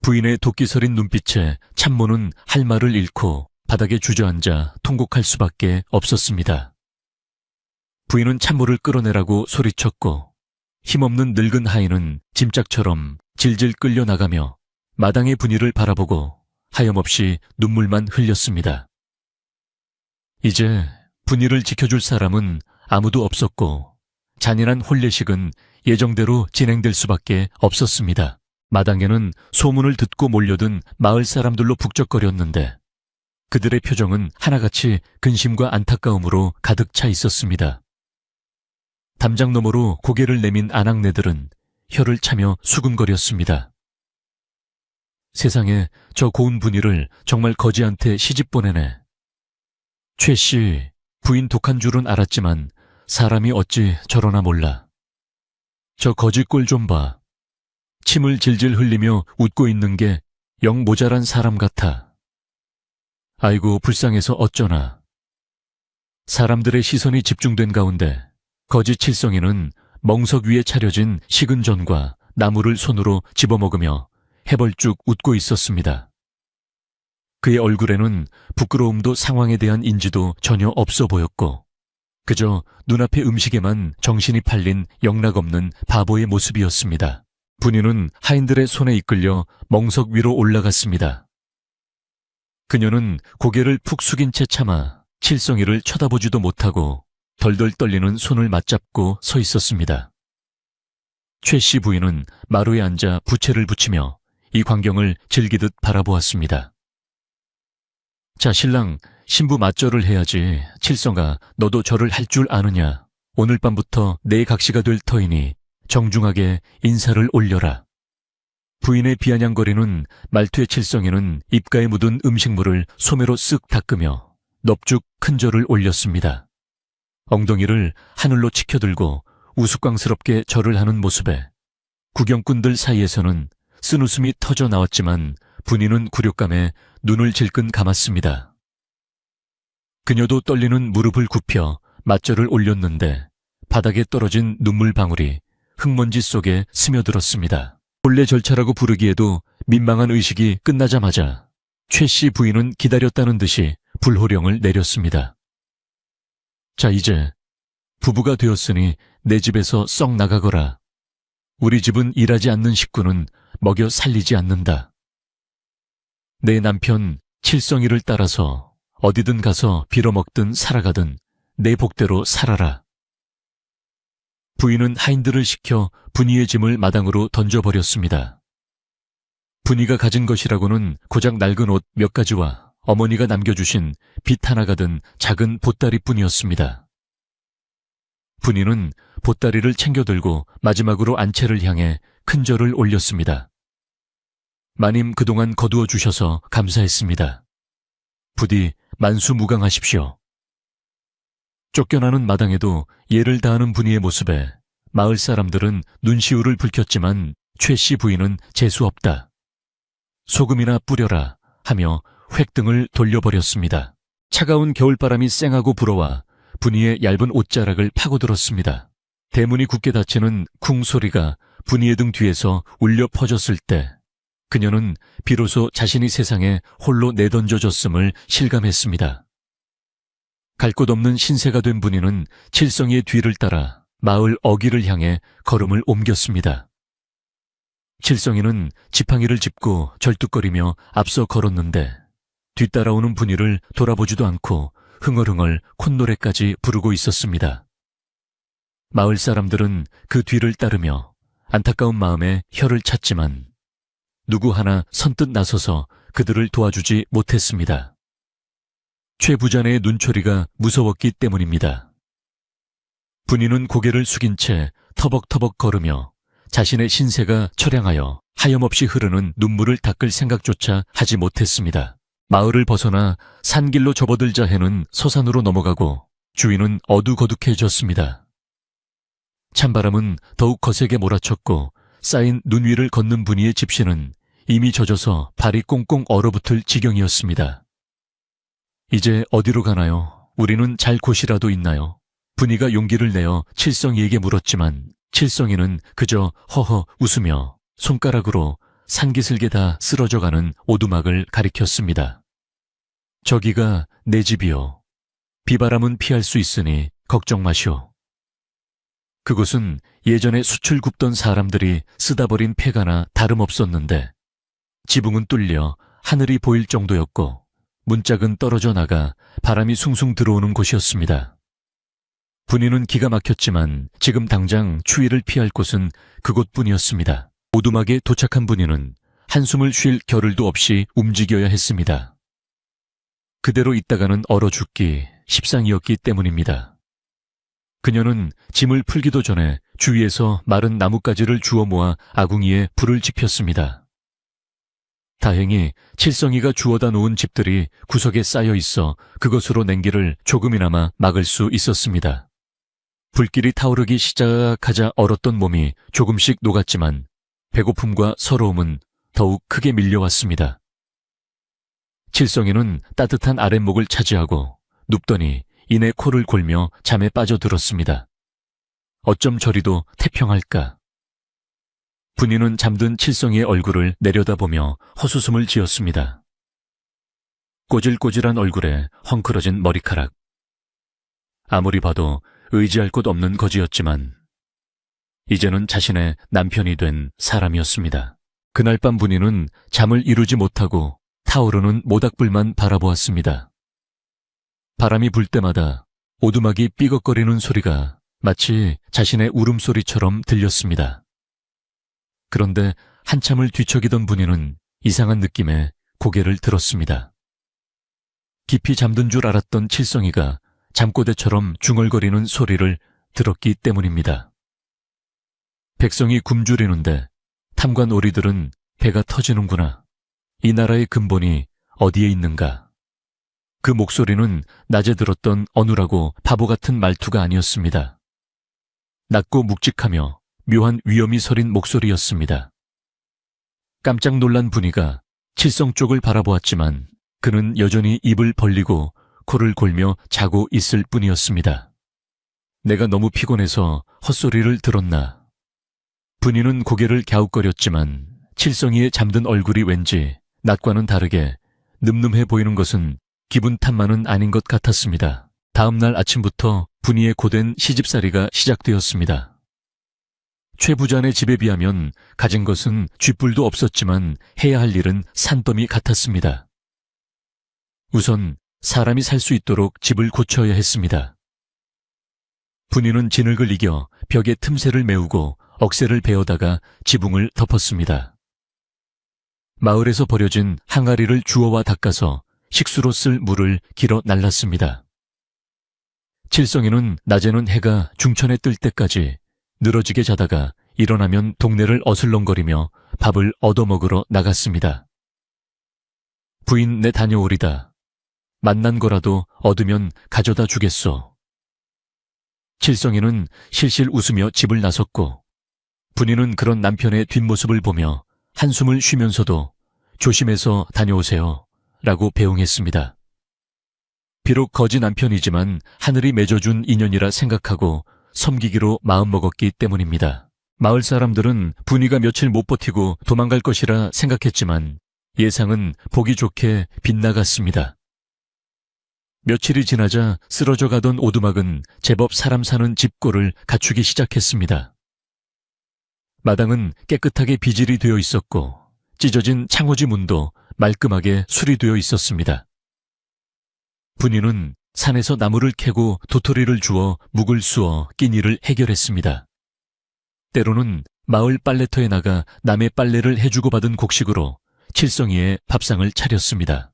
부인의 도끼서린 눈빛에 참모는 할 말을 잃고 바닥에 주저앉아 통곡할 수밖에 없었습니다. 부인은 참모를 끌어내라고 소리쳤고 힘없는 늙은 하인은 짐짝처럼 질질 끌려 나가며 마당의 분위를 바라보고 하염없이 눈물만 흘렸습니다. 이제 분위를 지켜줄 사람은 아무도 없었고 잔인한 혼례식은 예정대로 진행될 수밖에 없었습니다. 마당에는 소문을 듣고 몰려든 마을 사람들로 북적거렸는데 그들의 표정은 하나같이 근심과 안타까움으로 가득 차 있었습니다. 담장 너머로 고개를 내민 아낙네들은 혀를 차며 수군거렸습니다. 세상에 저 고운 분이를 정말 거지한테 시집 보내네. 최 씨, 부인 독한 줄은 알았지만 사람이 어찌 저러나 몰라. 저 거지 꼴 좀 봐. 침을 질질 흘리며 웃고 있는 게 영 모자란 사람 같아. 아이고 불쌍해서 어쩌나. 사람들의 시선이 집중된 가운데 거지 칠성이는 멍석 위에 차려진 식은 전과 나물을 손으로 집어먹으며 해벌쭉 웃고 있었습니다. 그의 얼굴에는 부끄러움도 상황에 대한 인지도 전혀 없어 보였고 그저 눈앞의 음식에만 정신이 팔린 영락없는 바보의 모습이었습니다. 분이는 하인들의 손에 이끌려 멍석 위로 올라갔습니다. 그녀는 고개를 푹 숙인 채 차마 칠성이를 쳐다보지도 못하고 덜덜 떨리는 손을 맞잡고 서 있었습니다. 최 씨 부인은 마루에 앉아 부채를 붙이며 이 광경을 즐기듯 바라보았습니다. 자, 신랑, 신부 맞절을 해야지. 칠성아, 너도 절을 할 줄 아느냐. 오늘 밤부터 내 각시가 될 터이니 정중하게 인사를 올려라. 부인의 비아냥거리는 말투의 칠성이는 입가에 묻은 음식물을 소매로 쓱 닦으며 넙죽 큰 절을 올렸습니다. 엉덩이를 하늘로 치켜들고 우스꽝스럽게 절을 하는 모습에 구경꾼들 사이에서는 쓴웃음이 터져 나왔지만 분이는 굴욕감에 눈을 질끈 감았습니다. 그녀도 떨리는 무릎을 굽혀 맞절을 올렸는데 바닥에 떨어진 눈물 방울이 흙먼지 속에 스며들었습니다. 본래 절차라고 부르기에도 민망한 의식이 끝나자마자 최 씨 부인은 기다렸다는 듯이 불호령을 내렸습니다. 자, 이제 부부가 되었으니 내 집에서 썩 나가거라. 우리 집은 일하지 않는 식구는 먹여 살리지 않는다. 내 남편 칠성이를 따라서 어디든 가서 빌어먹든 살아가든 내 복대로 살아라. 부인은 하인들을 시켜 분이의 짐을 마당으로 던져버렸습니다. 분이가 가진 것이라고는 고작 낡은 옷 몇 가지와 어머니가 남겨주신 빗 하나가 든 작은 보따리뿐이었습니다. 분이는 보따리를 챙겨들고 마지막으로 안채를 향해 큰 절을 올렸습니다. 마님 그동안 거두어 주셔서 감사했습니다. 부디 만수무강하십시오. 쫓겨나는 마당에도 예를 다하는 분이의 모습에 마을 사람들은 눈시울을 붉혔지만 최 씨 부인은 재수없다. 소금이나 뿌려라 하며 획등을 돌려버렸습니다. 차가운 겨울바람이 쌩하고 불어와 분이의 얇은 옷자락을 파고들었습니다. 대문이 굳게 닫히는 쿵 소리가 분이의 등 뒤에서 울려 퍼졌을 때 그녀는 비로소 자신이 세상에 홀로 내던져졌음을 실감했습니다. 갈 곳 없는 신세가 된 분이는 칠성이의 뒤를 따라 마을 어귀를 향해 걸음을 옮겼습니다. 칠성이는 지팡이를 짚고 절뚝거리며 앞서 걸었는데 뒤따라오는 분이를 돌아보지도 않고 흥얼흥얼 콧노래까지 부르고 있었습니다. 마을 사람들은 그 뒤를 따르며 안타까운 마음에 혀를 찼지만 누구 하나 선뜻 나서서 그들을 도와주지 못했습니다. 최 부자네의 눈초리가 무서웠기 때문입니다. 분이는 고개를 숙인 채 터벅터벅 걸으며 자신의 신세가 처량하여 하염없이 흐르는 눈물을 닦을 생각조차 하지 못했습니다. 마을을 벗어나 산길로 접어들자 해는 서산으로 넘어가고 주위는 어두거둑해졌습니다. 찬바람은 더욱 거세게 몰아쳤고 쌓인 눈 위를 걷는 분이의 집신은 이미 젖어서 발이 꽁꽁 얼어붙을 지경이었습니다. 이제 어디로 가나요? 우리는 잘 곳이라도 있나요? 분이가 용기를 내어 칠성이에게 물었지만 칠성이는 그저 허허 웃으며 손가락으로 산기슭에 다 쓰러져가는 오두막을 가리켰습니다. 저기가 내 집이요. 비바람은 피할 수 있으니 걱정 마시오. 그곳은 예전에 숯을 굽던 사람들이 쓰다 버린 폐가나 다름없었는데 지붕은 뚫려 하늘이 보일 정도였고 문짝은 떨어져 나가 바람이 숭숭 들어오는 곳이었습니다. 분위는 기가 막혔지만 지금 당장 추위를 피할 곳은 그곳뿐이었습니다. 오두막에 도착한 분이는 한숨을 쉴 겨를도 없이 움직여야 했습니다. 그대로 있다가는 얼어 죽기 십상이었기 때문입니다. 그녀는 짐을 풀기도 전에 주위에서 마른 나뭇가지를 주워 모아 아궁이에 불을 지폈습니다. 다행히 칠성이가 주워다 놓은 집들이 구석에 쌓여 있어 그것으로 냉기를 조금이나마 막을 수 있었습니다. 불길이 타오르기 시작하자 얼었던 몸이 조금씩 녹았지만 배고픔과 서러움은 더욱 크게 밀려왔습니다. 칠성이는 따뜻한 아랫목을 차지하고 눕더니 이내 코를 골며 잠에 빠져들었습니다. 어쩜 저리도 태평할까. 분이는 잠든 칠성이의 얼굴을 내려다보며 헛웃음을 지었습니다. 꼬질꼬질한 얼굴에 헝클어진 머리카락. 아무리 봐도 의지할 곳 없는 거지였지만 이제는 자신의 남편이 된 사람이었습니다. 그날 밤 분이는 잠을 이루지 못하고 타오르는 모닥불만 바라보았습니다. 바람이 불 때마다 오두막이 삐걱거리는 소리가 마치 자신의 울음소리처럼 들렸습니다. 그런데 한참을 뒤척이던 분이는 이상한 느낌에 고개를 들었습니다. 깊이 잠든 줄 알았던 칠성이가 잠꼬대처럼 중얼거리는 소리를 들었기 때문입니다. 백성이 굶주리는데 탐관 오리들은 배가 터지는구나. 이 나라의 근본이 어디에 있는가. 그 목소리는 낮에 들었던 어눌하고 바보 같은 말투가 아니었습니다. 낮고 묵직하며 묘한 위엄이 서린 목소리였습니다. 깜짝 놀란 분이가 칠성 쪽을 바라보았지만 그는 여전히 입을 벌리고 코를 골며 자고 있을 뿐이었습니다. 내가 너무 피곤해서 헛소리를 들었나. 분이는 고개를 갸웃거렸지만 칠성이의 잠든 얼굴이 왠지 낮과는 다르게 늠름해 보이는 것은 기분 탓만은 아닌 것 같았습니다. 다음 날 아침부터 분이의 고된 시집살이가 시작되었습니다. 최 부자네 집에 비하면 가진 것은 쥐뿔도 없었지만 해야 할 일은 산더미 같았습니다. 우선 사람이 살 수 있도록 집을 고쳐야 했습니다. 분이는 진흙을 이겨 벽에 틈새를 메우고 억새를 베어다가 지붕을 덮었습니다. 마을에서 버려진 항아리를 주워와 닦아서 식수로 쓸 물을 길어 날랐습니다. 칠성이는 낮에는 해가 중천에 뜰 때까지 늘어지게 자다가 일어나면 동네를 어슬렁거리며 밥을 얻어먹으러 나갔습니다. 부인 내 다녀오리다. 만난 거라도 얻으면 가져다 주겠소. 칠성이는 실실 웃으며 집을 나섰고 분이는 그런 남편의 뒷모습을 보며 한숨을 쉬면서도 조심해서 다녀오세요 라고 배웅했습니다. 비록 거지 남편이지만 하늘이 맺어준 인연이라 생각하고 섬기기로 마음먹었기 때문입니다. 마을 사람들은 분이가 며칠 못 버티고 도망갈 것이라 생각했지만 예상은 보기 좋게 빗나갔습니다. 며칠이 지나자 쓰러져 가던 오두막은 제법 사람 사는 집골을 갖추기 시작했습니다. 마당은 깨끗하게 비질이 되어 있었고 찢어진 창호지 문도 말끔하게 수리되어 있었습니다. 분이는 산에서 나무를 캐고 도토리를 주워 묵을 쑤어 끼니를 해결했습니다. 때로는 마을 빨래터에 나가 남의 빨래를 해주고 받은 곡식으로 칠성이의 밥상을 차렸습니다.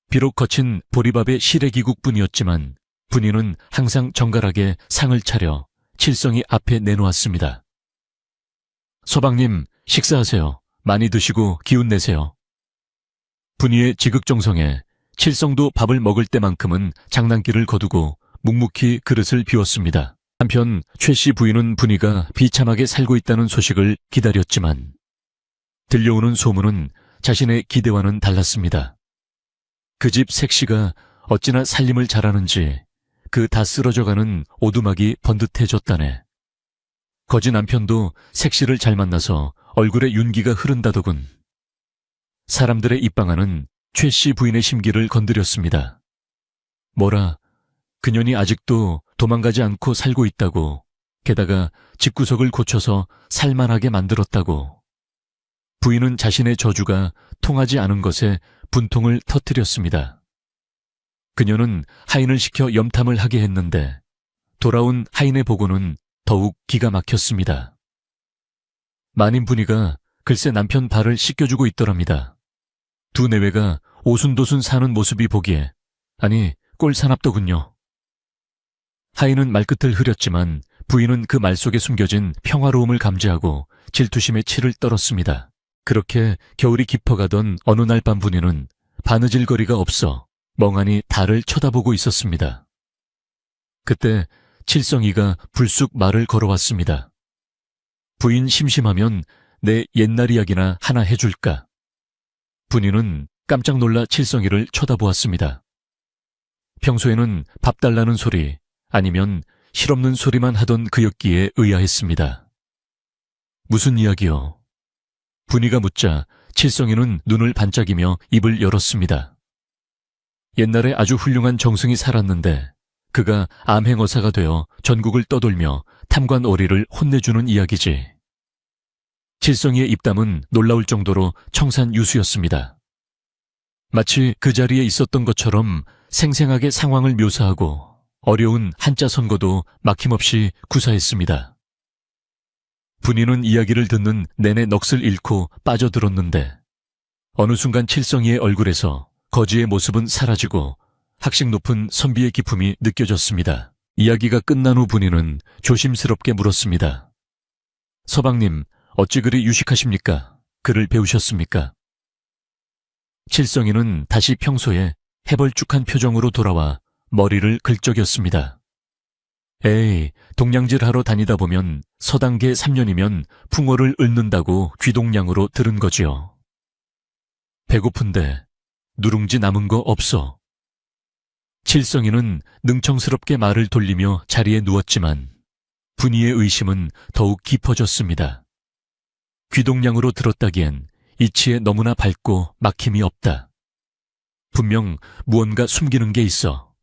비록 거친 보리밥의 시래기국뿐이었지만 분이는 항상 정갈하게 상을 차려 칠성이 앞에 내놓았습니다. 서방님, 식사하세요. 많이 드시고 기운 내세요. 분이의 지극정성에 칠성도 밥을 먹을 때만큼은 장난기를 거두고 묵묵히 그릇을 비웠습니다. 한편 최 씨 부인은 분이가 비참하게 살고 있다는 소식을 기다렸지만 들려오는 소문은 자신의 기대와는 달랐습니다. 그 집 색시가 어찌나 살림을 잘하는지 그 다 쓰러져가는 오두막이 번듯해졌다네. 거지 남편도 색시를 잘 만나서 얼굴에 윤기가 흐른다더군. 사람들의 입방아는 최 씨 부인의 심기를 건드렸습니다. 뭐라, 그년이 아직도 도망가지 않고 살고 있다고, 게다가 집구석을 고쳐서 살만하게 만들었다고. 부인은 자신의 저주가 통하지 않은 것에 분통을 터뜨렸습니다. 그녀는 하인을 시켜 염탐을 하게 했는데 돌아온 하인의 보고는 더욱 기가 막혔습니다. 마님 분이가 글쎄 남편 발을 씻겨주고 있더랍니다. 두 내외가 오순도순 사는 모습이 보기에 아니 꼴 사납더군요. 하인은 말끝을 흐렸지만 부인은 그 말 속에 숨겨진 평화로움을 감지하고 질투심에 치를 떨었습니다. 그렇게 겨울이 깊어가던 어느 날 밤 부인은 바느질거리가 없어 멍하니 달을 쳐다보고 있었습니다. 그때 칠성이가 불쑥 말을 걸어왔습니다. 부인 심심하면 내 옛날 이야기나 하나 해줄까? 부인은 깜짝 놀라 칠성이를 쳐다보았습니다. 평소에는 밥 달라는 소리 아니면 실없는 소리만 하던 그였기에 의아했습니다. 무슨 이야기요? 부인이가 묻자 칠성이는 눈을 반짝이며 입을 열었습니다. 옛날에 아주 훌륭한 정승이 살았는데 그가 암행어사가 되어 전국을 떠돌며 탐관 어리를 혼내주는 이야기지. 칠성이의 입담은 놀라울 정도로 청산유수였습니다. 마치 그 자리에 있었던 것처럼 생생하게 상황을 묘사하고 어려운 한자 선거도 막힘없이 구사했습니다. 분이는 이야기를 듣는 내내 넋을 잃고 빠져들었는데 어느 순간 칠성이의 얼굴에서 거지의 모습은 사라지고 학식 높은 선비의 기품이 느껴졌습니다. 이야기가 끝난 후 분이는 조심스럽게 물었습니다. 서방님, 어찌 그리 유식하십니까? 글을 배우셨습니까? 칠성이는 다시 평소에 해벌쭉한 표정으로 돌아와 머리를 긁적였습니다. 에이, 동냥질하러 다니다 보면 서당계 3년이면 풍어를 읊는다고 귀동냥으로 들은 거지요. 배고픈데 누룽지 남은 거 없어. 칠성이는 능청스럽게 말을 돌리며 자리에 누웠지만 분이의 의심은 더욱 깊어졌습니다. 귀동냥으로 들었다기엔 이치에 너무나 밝고 막힘이 없다. 분명 무언가 숨기는 게 있어.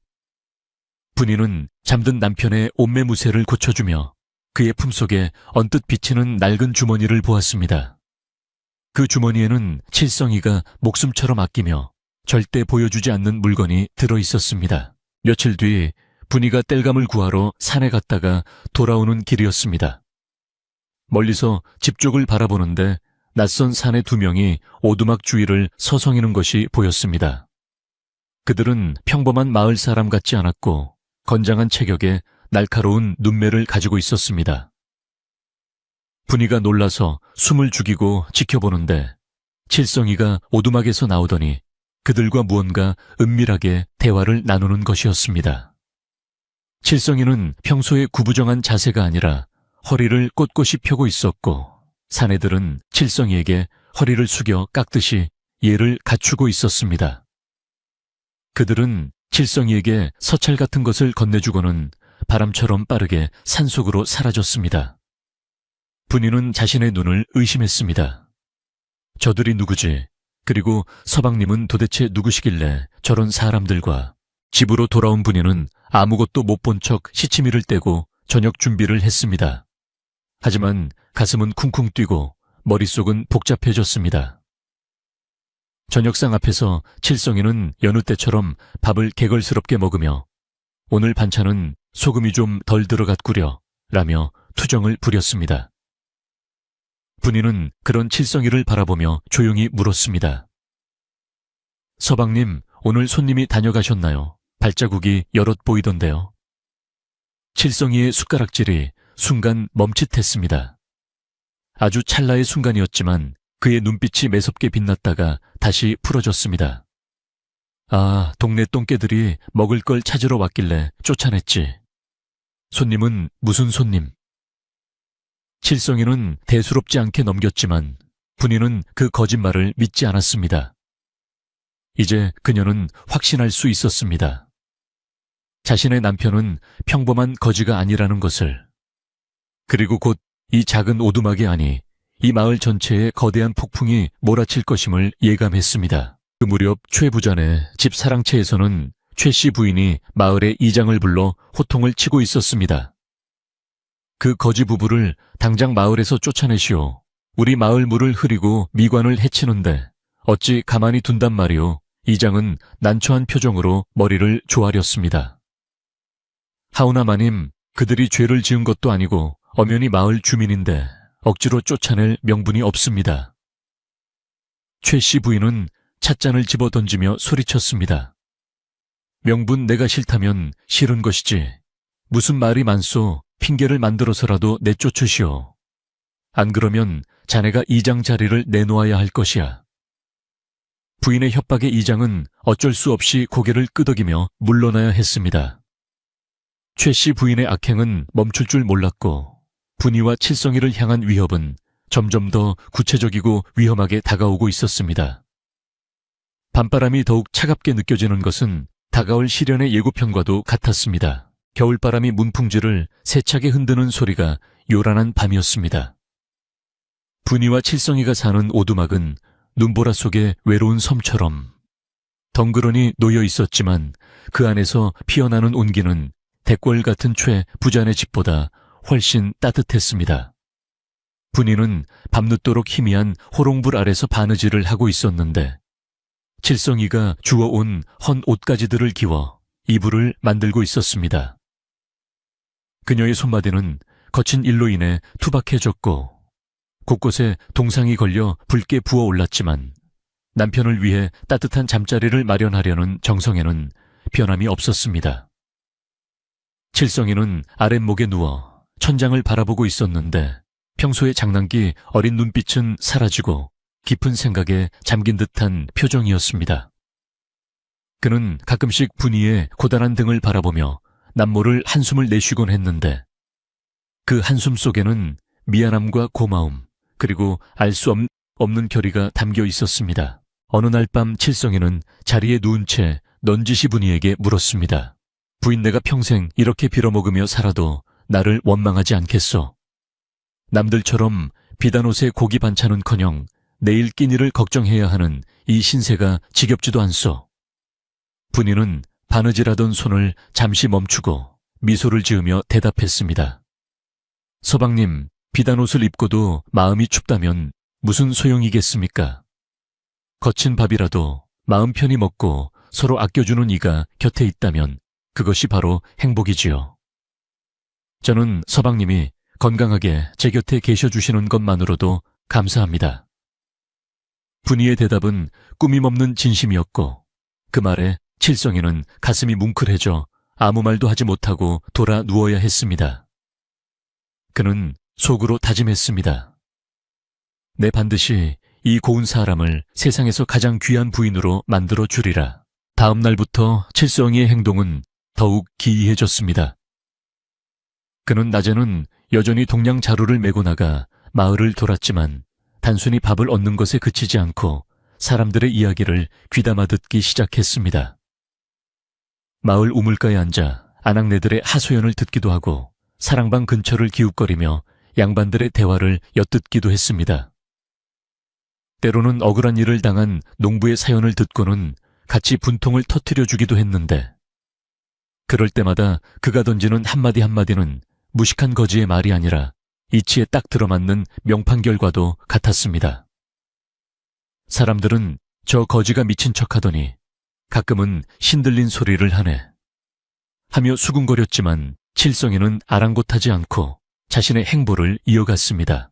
분이는 잠든 남편의 옷매무새를 고쳐주며 그의 품속에 언뜻 비치는 낡은 주머니를 보았습니다. 그 주머니에는 칠성이가 목숨처럼 아끼며 절대 보여주지 않는 물건이 들어있었습니다. 며칠 뒤 분이가 땔감을 구하러 산에 갔다가 돌아오는 길이었습니다. 멀리서 집 쪽을 바라보는데 낯선 사내 두 명이 오두막 주위를 서성이는 것이 보였습니다. 그들은 평범한 마을 사람 같지 않았고 건장한 체격에 날카로운 눈매를 가지고 있었습니다. 분이가 놀라서 숨을 죽이고 지켜보는데 칠성이가 오두막에서 나오더니 그들과 무언가 은밀하게 대화를 나누는 것이었습니다. 칠성이는 평소에 구부정한 자세가 아니라 허리를 꼿꼿이 펴고 있었고 사내들은 칠성이에게 허리를 숙여 깎듯이 예를 갖추고 있었습니다. 그들은 칠성이에게 서찰 같은 것을 건네주고는 바람처럼 빠르게 산속으로 사라졌습니다. 분이는 자신의 눈을 의심했습니다. 저들이 누구지? 그리고 서방님은 도대체 누구시길래 저런 사람들과 집으로 돌아온 분이는 아무것도 못 본 척 시치미를 떼고 저녁 준비를 했습니다. 하지만 가슴은 쿵쿵 뛰고 머릿속은 복잡해졌습니다. 저녁상 앞에서 칠성이는 여느 때처럼 밥을 개걸스럽게 먹으며 오늘 반찬은 소금이 좀 덜 들어갔구려 라며 투정을 부렸습니다. 분이는 그런 칠성이를 바라보며 조용히 물었습니다. 서방님, 오늘 손님이 다녀가셨나요? 발자국이 여럿 보이던데요. 칠성이의 숟가락질이 순간 멈칫했습니다. 아주 찰나의 순간이었지만 그의 눈빛이 매섭게 빛났다가 다시 풀어졌습니다. 아, 동네 똥개들이 먹을 걸 찾으러 왔길래 쫓아냈지. 손님은 무슨 손님? 칠성이는 대수롭지 않게 넘겼지만 분이는 그 거짓말을 믿지 않았습니다. 이제 그녀는 확신할 수 있었습니다. 자신의 남편은 평범한 거지가 아니라는 것을. 그리고 곧 이 작은 오두막이 아니 이 마을 전체에 거대한 폭풍이 몰아칠 것임을 예감했습니다. 그 무렵 최 부자네 집 사랑채에서는 최 씨 부인이 마을의 이장을 불러 호통을 치고 있었습니다. 그 거지 부부를 당장 마을에서 쫓아내시오. 우리 마을 물을 흐리고 미관을 해치는데 어찌 가만히 둔단 말이오. 이장은 난처한 표정으로 머리를 조아렸습니다. 하오나 마님, 그들이 죄를 지은 것도 아니고 엄연히 마을 주민인데 억지로 쫓아낼 명분이 없습니다. 최 씨 부인은 찻잔을 집어 던지며 소리쳤습니다. 명분 내가 싫다면 싫은 것이지. 무슨 말이 많소. 핑계를 만들어서라도 내쫓으시오. 안 그러면 자네가 이장 자리를 내놓아야 할 것이야. 부인의 협박에 이장은 어쩔 수 없이 고개를 끄덕이며 물러나야 했습니다. 최 씨 부인의 악행은 멈출 줄 몰랐고 분이와 칠성이를 향한 위협은 점점 더 구체적이고 위험하게 다가오고 있었습니다. 밤바람이 더욱 차갑게 느껴지는 것은 다가올 시련의 예고편과도 같았습니다. 겨울바람이 문풍지를 세차게 흔드는 소리가 요란한 밤이었습니다. 분이와 칠성이가 사는 오두막은 눈보라 속의 외로운 섬처럼 덩그러니 놓여 있었지만 그 안에서 피어나는 온기는 대궐 같은 최 부자네 집보다 훨씬 따뜻했습니다. 분이는 밤늦도록 희미한 호롱불 아래서 바느질을 하고 있었는데 칠성이가 주워온 헌 옷가지들을 기워 이불을 만들고 있었습니다. 그녀의 손마디는 거친 일로 인해 투박해졌고 곳곳에 동상이 걸려 붉게 부어올랐지만 남편을 위해 따뜻한 잠자리를 마련하려는 정성에는 변함이 없었습니다. 칠성이는 아랫목에 누워 천장을 바라보고 있었는데 평소의 장난기 어린 눈빛은 사라지고 깊은 생각에 잠긴 듯한 표정이었습니다. 그는 가끔씩 분이의 고단한 등을 바라보며 남모를 한숨을 내쉬곤 했는데 그 한숨 속에는 미안함과 고마움 그리고 알 수 없는 결의가 담겨 있었습니다. 어느 날 밤 칠성이는 자리에 누운 채 넌지시 분이에게 물었습니다. 부인 내가 평생 이렇게 빌어먹으며 살아도 나를 원망하지 않겠소? 남들처럼 비단 옷에 고기 반찬은커녕 내일 끼니를 걱정해야 하는 이 신세가 지겹지도 않소. 분이는 바느질하던 손을 잠시 멈추고 미소를 지으며 대답했습니다. 서방님, 비단 옷을 입고도 마음이 춥다면 무슨 소용이겠습니까? 거친 밥이라도 마음 편히 먹고 서로 아껴주는 이가 곁에 있다면 그것이 바로 행복이지요. 저는 서방님이 건강하게 제 곁에 계셔주시는 것만으로도 감사합니다. 분이의 대답은 꾸밈없는 진심이었고 그 말에 칠성이는 가슴이 뭉클해져 아무 말도 하지 못하고 돌아 누워야 했습니다. 그는 속으로 다짐했습니다. 내 반드시 이 고운 사람을 세상에서 가장 귀한 부인으로 만들어 주리라. 다음 날부터 칠성이의 행동은 더욱 기이해졌습니다. 그는 낮에는 여전히 동양 자루를 메고 나가 마을을 돌았지만 단순히 밥을 얻는 것에 그치지 않고 사람들의 이야기를 귀담아 듣기 시작했습니다. 마을 우물가에 앉아 아낙네들의 하소연을 듣기도 하고 사랑방 근처를 기웃거리며 양반들의 대화를 엿듣기도 했습니다. 때로는 억울한 일을 당한 농부의 사연을 듣고는 같이 분통을 터뜨려주기도 했는데 그럴 때마다 그가 던지는 한마디 한마디는 무식한 거지의 말이 아니라 이치에 딱 들어맞는 명판결과도 같았습니다. 사람들은 저 거지가 미친 척하더니 가끔은 신들린 소리를 하네 하며 수군거렸지만 칠성이는 아랑곳하지 않고 자신의 행보를 이어갔습니다.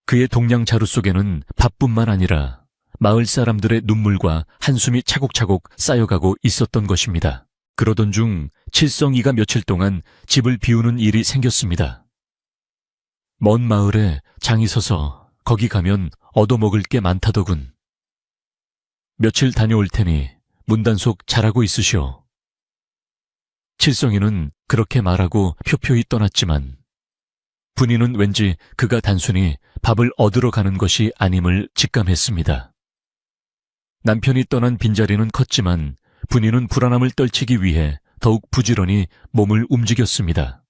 그의 동양 자루 속에는 밥뿐만 아니라 마을 사람들의 눈물과 한숨이 차곡차곡 쌓여가고 있었던 것입니다. 그러던 중 칠성이가 며칠 동안 집을 비우는 일이 생겼습니다. 먼 마을에 장이 서서 거기 가면 얻어먹을 게 많다더군. 며칠 다녀올 테니 문단속 잘하고 있으시오. 칠성이는 그렇게 말하고 표표히 떠났지만 분이는 왠지 그가 단순히 밥을 얻으러 가는 것이 아님을 직감했습니다. 남편이 떠난 빈자리는 컸지만 분이는 불안함을 떨치기 위해 더욱 부지런히 몸을 움직였습니다.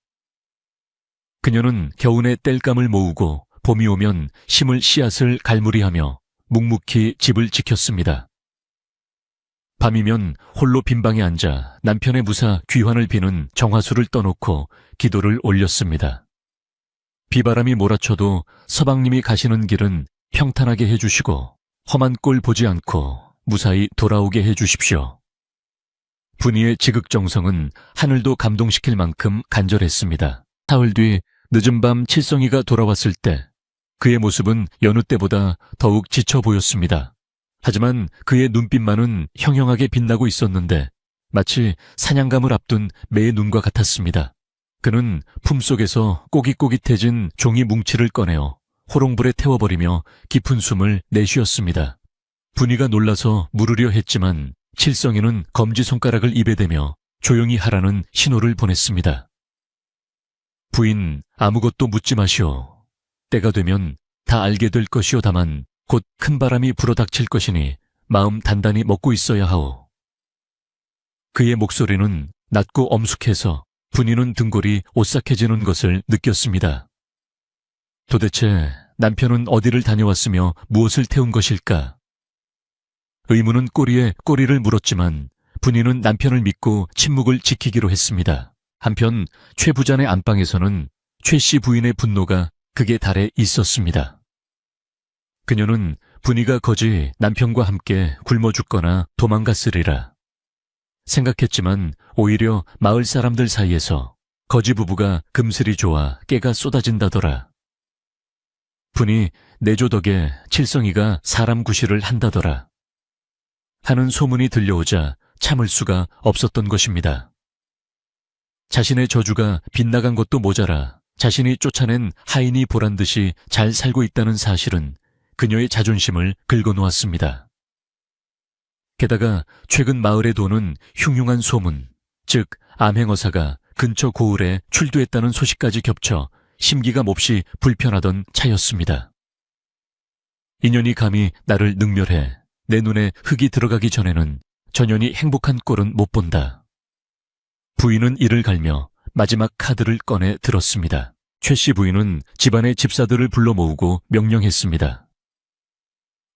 그녀는 겨우내 땔감을 모으고 봄이 오면 심을 씨앗을 갈무리하며 묵묵히 집을 지켰습니다. 밤이면 홀로 빈방에 앉아 남편의 무사 귀환을 비는 정화수를 떠놓고 기도를 올렸습니다. 비바람이 몰아쳐도 서방님이 가시는 길은 평탄하게 해주시고 험한 꼴 보지 않고 무사히 돌아오게 해주십시오. 분이의 지극정성은 하늘도 감동시킬 만큼 간절했습니다. 사흘 뒤 늦은 밤 칠성이가 돌아왔을 때 그의 모습은 여느 때보다 더욱 지쳐 보였습니다. 하지만 그의 눈빛만은 형형하게 빛나고 있었는데 마치 사냥감을 앞둔 매의 눈과 같았습니다. 그는 품속에서 꼬깃꼬깃해진 종이 뭉치를 꺼내어 호롱불에 태워버리며 깊은 숨을 내쉬었습니다. 분이가 놀라서 물으려 했지만 칠성이는 검지손가락을 입에 대며 조용히 하라는 신호를 보냈습니다. 부인, 아무것도 묻지 마시오. 때가 되면 다 알게 될 것이오. 다만 곧 큰 바람이 불어닥칠 것이니 마음 단단히 먹고 있어야 하오. 그의 목소리는 낮고 엄숙해서 분이는 등골이 오싹해지는 것을 느꼈습니다. 도대체 남편은 어디를 다녀왔으며 무엇을 태운 것일까? 의무는 꼬리에 꼬리를 물었지만 분이는 남편을 믿고 침묵을 지키기로 했습니다. 한편 최 부장의 안방에서는 최 씨 부인의 분노가 극에 달해 있었습니다. 그녀는 분이가 거지 남편과 함께 굶어 죽거나 도망갔으리라 생각했지만 오히려 마을 사람들 사이에서 거지 부부가 금슬이 좋아 깨가 쏟아진다더라. 분이 내조 덕에 칠성이가 사람 구실을 한다더라 하는 소문이 들려오자 참을 수가 없었던 것입니다. 자신의 저주가 빗나간 것도 모자라 자신이 쫓아낸 하인이 보란 듯이 잘 살고 있다는 사실은 그녀의 자존심을 긁어놓았습니다. 게다가 최근 마을에 도는 흉흉한 소문, 즉 암행어사가 근처 고을에 출두했다는 소식까지 겹쳐 심기가 몹시 불편하던 차였습니다. 인연이 감히 나를 능멸해 내 눈에 흙이 들어가기 전에는 전연히 행복한 꼴은 못 본다. 부인은 이를 갈며 마지막 카드를 꺼내 들었습니다. 최 씨 부인은 집안의 집사들을 불러 모으고 명령했습니다.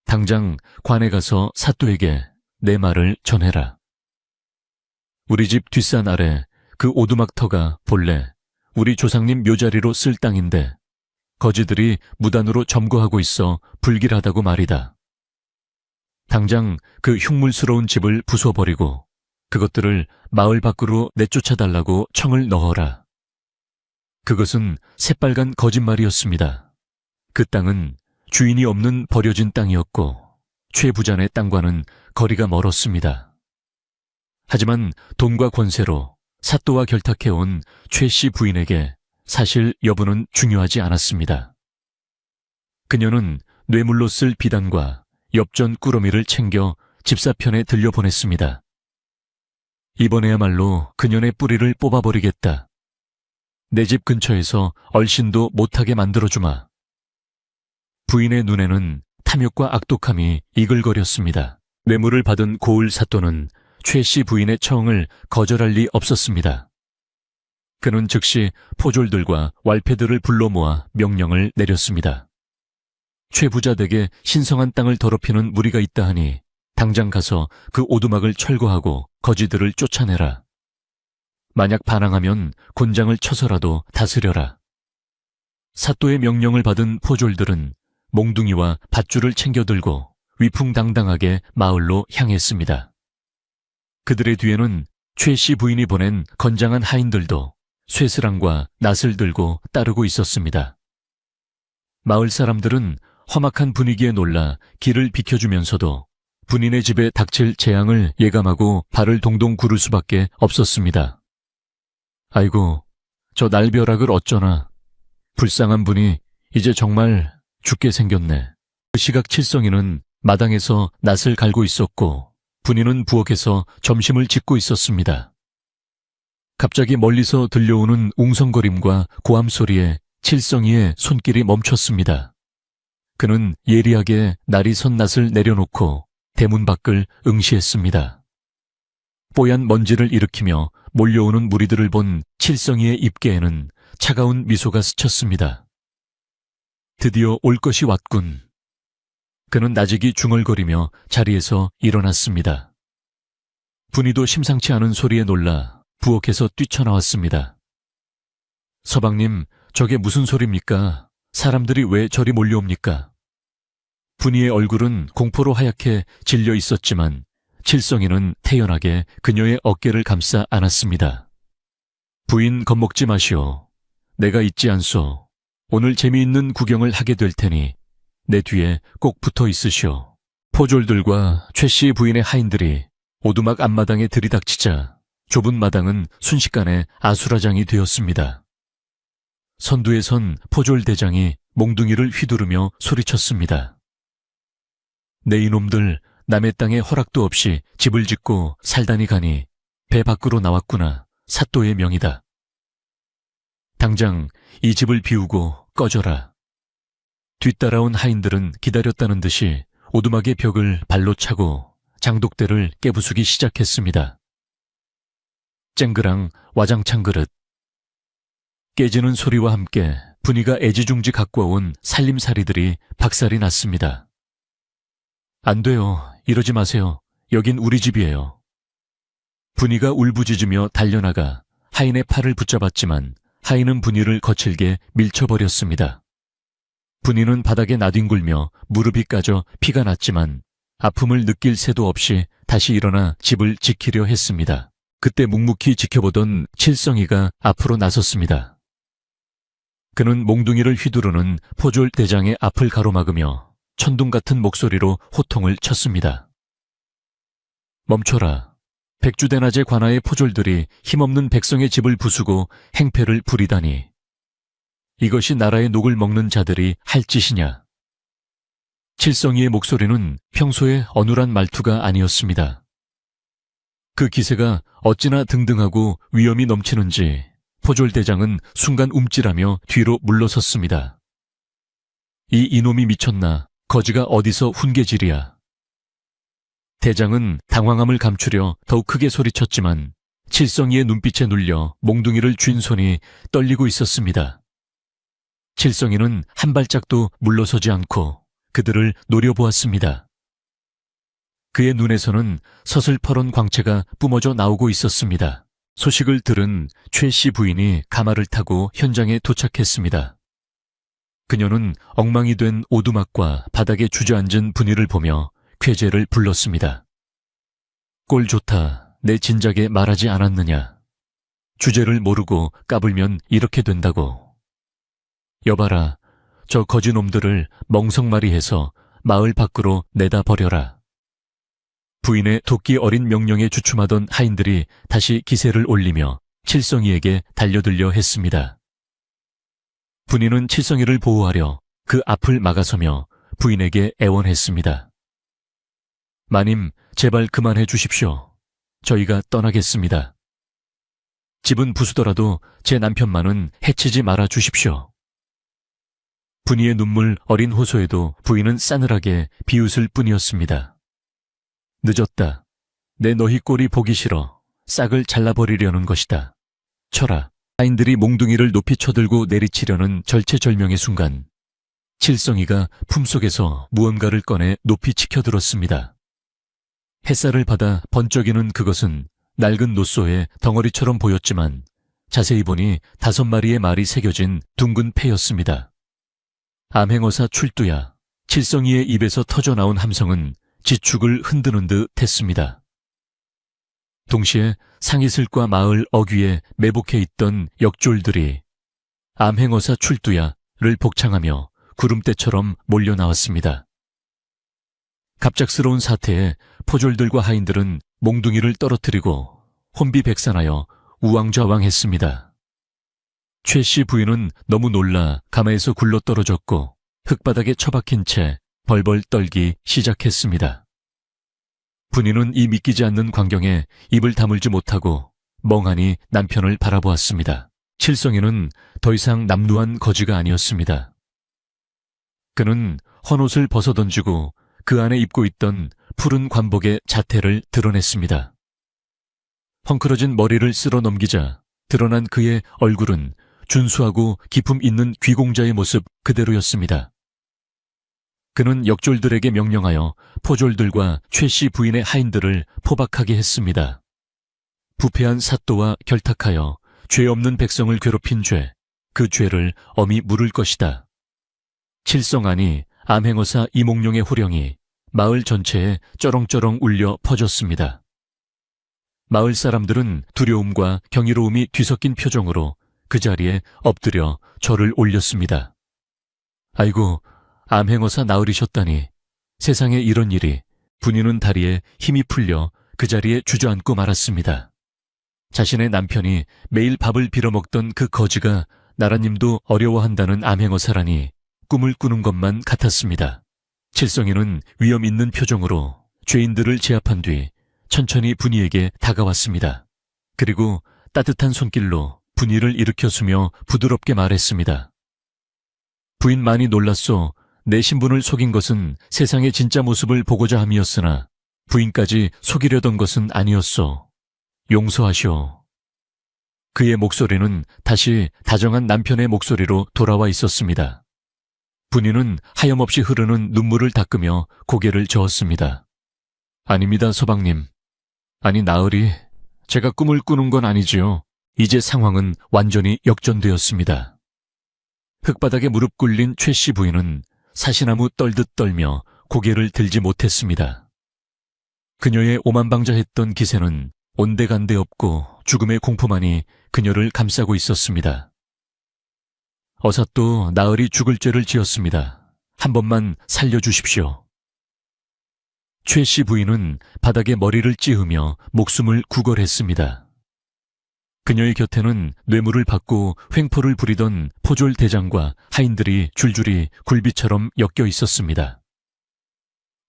당장 관에 가서 사또에게 내 말을 전해라. 우리 집 뒷산 아래 그 오두막터가 본래 우리 조상님 묘자리로 쓸 땅인데 거지들이 무단으로 점거하고 있어 불길하다고 말이다. 당장 그 흉물스러운 집을 부숴버리고 그것들을 마을 밖으로 내쫓아달라고 청을 넣어라. 그것은 새빨간 거짓말이었습니다. 그 땅은 주인이 없는 버려진 땅이었고 최 부자의 땅과는 거리가 멀었습니다. 하지만 돈과 권세로 사또와 결탁해온 최 씨 부인에게 사실 여부는 중요하지 않았습니다. 그녀는 뇌물로 쓸 비단과 엽전 꾸러미를 챙겨 집사편에 들려보냈습니다. 이번에야말로 그년의 뿌리를 뽑아버리겠다. 내 집 근처에서 얼씬도 못하게 만들어주마. 부인의 눈에는 탐욕과 악독함이 이글거렸습니다. 뇌물을 받은 고을 사또는 최 씨 부인의 청을 거절할 리 없었습니다. 그는 즉시 포졸들과 왈패들을 불러 모아 명령을 내렸습니다. 최 부자 댁에 신성한 땅을 더럽히는 무리가 있다 하니 당장 가서 그 오두막을 철거하고 거지들을 쫓아내라. 만약 반항하면 곤장을 쳐서라도 다스려라. 사또의 명령을 받은 포졸들은 몽둥이와 밧줄을 챙겨들고 위풍당당하게 마을로 향했습니다. 그들의 뒤에는 최 씨 부인이 보낸 건장한 하인들도 쇠스랑과 낫을 들고 따르고 있었습니다. 마을 사람들은 험악한 분위기에 놀라 길을 비켜주면서도 분인의 집에 닥칠 재앙을 예감하고 발을 동동 구를 수밖에 없었습니다. 아이고, 저 날벼락을 어쩌나. 불쌍한 분이 이제 정말 죽게 생겼네. 그 시각 칠성이는 마당에서 낫을 갈고 있었고 분이는 부엌에서 점심을 짓고 있었습니다. 갑자기 멀리서 들려오는 웅성거림과 고함 소리에 칠성이의 손길이 멈췄습니다. 그는 예리하게 날이 선 낫을 내려놓고 대문 밖을 응시했습니다. 뽀얀 먼지를 일으키며 몰려오는 무리들을 본 칠성이의 입계에는 차가운 미소가 스쳤습니다. 드디어 올 것이 왔군. 그는 나직이 중얼거리며 자리에서 일어났습니다. 분이도 심상치 않은 소리에 놀라 부엌에서 뛰쳐나왔습니다. 서방님, 저게 무슨 소리입니까? 사람들이 왜 저리 몰려옵니까? 분이의 얼굴은 공포로 하얗게 질려 있었지만 칠성이는 태연하게 그녀의 어깨를 감싸 안았습니다. 부인 겁먹지 마시오. 내가 잊지 않소. 오늘 재미있는 구경을 하게 될 테니 내 뒤에 꼭 붙어 있으시오. 포졸들과 최 씨 부인의 하인들이 오두막 앞마당에 들이닥치자 좁은 마당은 순식간에 아수라장이 되었습니다. 선두에 선 포졸 대장이 몽둥이를 휘두르며 소리쳤습니다. 내 이놈들 남의 땅에 허락도 없이 집을 짓고 살다니 가니 배 밖으로 나왔구나. 사또의 명이다. 당장 이 집을 비우고 꺼져라. 뒤따라온 하인들은 기다렸다는 듯이 오두막의 벽을 발로 차고 장독대를 깨부수기 시작했습니다. 쨍그랑 와장창 그릇. 깨지는 소리와 함께 분이가 애지중지 갖고 온 살림살이들이 박살이 났습니다. 안 돼요. 이러지 마세요. 여긴 우리 집이에요. 분이가 울부짖으며 달려나가 하인의 팔을 붙잡았지만 하인은 분이를 거칠게 밀쳐버렸습니다. 분이는 바닥에 나뒹굴며 무릎이 까져 피가 났지만 아픔을 느낄 새도 없이 다시 일어나 집을 지키려 했습니다. 그때 묵묵히 지켜보던 칠성이가 앞으로 나섰습니다. 그는 몽둥이를 휘두르는 포졸 대장의 앞을 가로막으며 천둥 같은 목소리로 호통을 쳤습니다. 멈춰라. 백주대낮에 관아의 포졸들이 힘없는 백성의 집을 부수고 행패를 부리다니. 이것이 나라의 녹을 먹는 자들이 할 짓이냐. 칠성이의 목소리는 평소의 어눌한 말투가 아니었습니다. 그 기세가 어찌나 등등하고 위험이 넘치는지 포졸 대장은 순간 움찔하며 뒤로 물러섰습니다. 이 이놈이 미쳤나. 거지가 어디서 훈계질이야. 대장은 당황함을 감추려 더욱 크게 소리쳤지만 칠성이의 눈빛에 눌려 몽둥이를 쥔 손이 떨리고 있었습니다. 칠성이는 한 발짝도 물러서지 않고 그들을 노려보았습니다. 그의 눈에서는 서슬퍼런 광채가 뿜어져 나오고 있었습니다. 소식을 들은 최 씨 부인이 가마를 타고 현장에 도착했습니다. 그녀는 엉망이 된 오두막과 바닥에 주저앉은 분이를 보며 쾌재를 불렀습니다. 꼴 좋다. 내 진작에 말하지 않았느냐. 주제를 모르고 까불면 이렇게 된다고. 여봐라. 저 거지놈들을 멍석말이해서 마을 밖으로 내다 버려라. 부인의 도끼 어린 명령에 주춤하던 하인들이 다시 기세를 올리며 칠성이에게 달려들려 했습니다. 분이는 칠성이를 보호하려 그 앞을 막아서며 부인에게 애원했습니다. 마님, 제발 그만해 주십시오. 저희가 떠나겠습니다. 집은 부수더라도 제 남편만은 해치지 말아 주십시오. 분이의 눈물 어린 호소에도 부인은 싸늘하게 비웃을 뿐이었습니다. 늦었다. 내 너희 꼴이 보기 싫어. 싹을 잘라버리려는 것이다. 쳐라. 하인들이 몽둥이를 높이 쳐들고 내리치려는 절체절명의 순간 칠성이가 품속에서 무언가를 꺼내 높이 치켜들었습니다. 햇살을 받아 번쩍이는 그것은 낡은 노소의 덩어리처럼 보였지만 자세히 보니 5마리의 말이 새겨진 둥근 패였습니다. 암행어사 출두야. 칠성이의 입에서 터져나온 함성은 지축을 흔드는 듯 했습니다. 동시에 상이슬과 마을 어귀에 매복해 있던 역졸들이 암행어사 출두야를 복창하며 구름대처럼 몰려 나왔습니다. 갑작스러운 사태에 포졸들과 하인들은 몽둥이를 떨어뜨리고 혼비백산하여 우왕좌왕했습니다. 최 씨 부인은 너무 놀라 가마에서 굴러떨어졌고 흙바닥에 처박힌 채 벌벌 떨기 시작했습니다. 분이는 이 믿기지 않는 광경에 입을 다물지 못하고 멍하니 남편을 바라보았습니다. 칠성이는 더 이상 남루한 거지가 아니었습니다. 그는 헌옷을 벗어던지고 그 안에 입고 있던 푸른 관복의 자태를 드러냈습니다. 헝클어진 머리를 쓸어 넘기자 드러난 그의 얼굴은 준수하고 기품 있는 귀공자의 모습 그대로였습니다. 그는 역졸들에게 명령하여 포졸들과 최 씨 부인의 하인들을 포박하게 했습니다. 부패한 사또와 결탁하여 죄 없는 백성을 괴롭힌 죄, 그 죄를 엄히 물을 것이다. 칠성안이 암행어사 이몽룡의 호령이 마을 전체에 쩌렁쩌렁 울려 퍼졌습니다. 마을 사람들은 두려움과 경이로움이 뒤섞인 표정으로 그 자리에 엎드려 절을 올렸습니다. 아이고, 암행어사 나으리셨다니. 세상에 이런 일이. 분이는 다리에 힘이 풀려 그 자리에 주저앉고 말았습니다. 자신의 남편이 매일 밥을 빌어먹던 그 거지가 나라님도 어려워한다는 암행어사라니 꿈을 꾸는 것만 같았습니다. 칠성이는 위험 있는 표정으로 죄인들을 제압한 뒤 천천히 분이에게 다가왔습니다. 그리고 따뜻한 손길로 분이를 일으켜주며 부드럽게 말했습니다. 부인 많이 놀랐소. 내 신분을 속인 것은 세상의 진짜 모습을 보고자 함이었으나 부인까지 속이려던 것은 아니었소. 용서하시오. 그의 목소리는 다시 다정한 남편의 목소리로 돌아와 있었습니다. 분이는 하염없이 흐르는 눈물을 닦으며 고개를 저었습니다. 아닙니다, 서방님. 아니, 나으리, 제가 꿈을 꾸는 건 아니지요. 이제 상황은 완전히 역전되었습니다. 흙바닥에 무릎 꿇린 최 씨 부인은 사시나무 떨듯 떨며 고개를 들지 못했습니다. 그녀의 오만방자했던 기세는 온데간데 없고 죽음의 공포만이 그녀를 감싸고 있었습니다. 어사또 나으리 죽을 죄를 지었습니다. 한 번만 살려주십시오. 최 씨 부인은 바닥에 머리를 찌으며 목숨을 구걸했습니다. 그녀의 곁에는 뇌물을 받고 횡포를 부리던 포졸 대장과 하인들이 줄줄이 굴비처럼 엮여 있었습니다.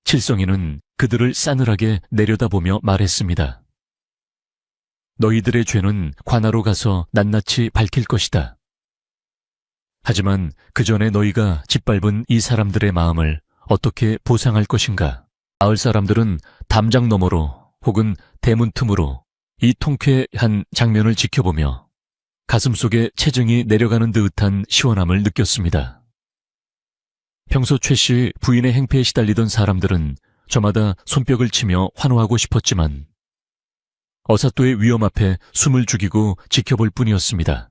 칠성이는 그들을 싸늘하게 내려다보며 말했습니다. 너희들의 죄는 관하로 가서 낱낱이 밝힐 것이다. 하지만 그 전에 너희가 짓밟은 이 사람들의 마음을 어떻게 보상할 것인가? 마을 사람들은 담장 너머로 혹은 대문 틈으로 이 통쾌한 장면을 지켜보며 가슴속에 체증이 내려가는 듯한 시원함을 느꼈습니다. 평소 최 씨 부인의 행패에 시달리던 사람들은 저마다 손뼉을 치며 환호하고 싶었지만 어사또의 위험 앞에 숨을 죽이고 지켜볼 뿐이었습니다.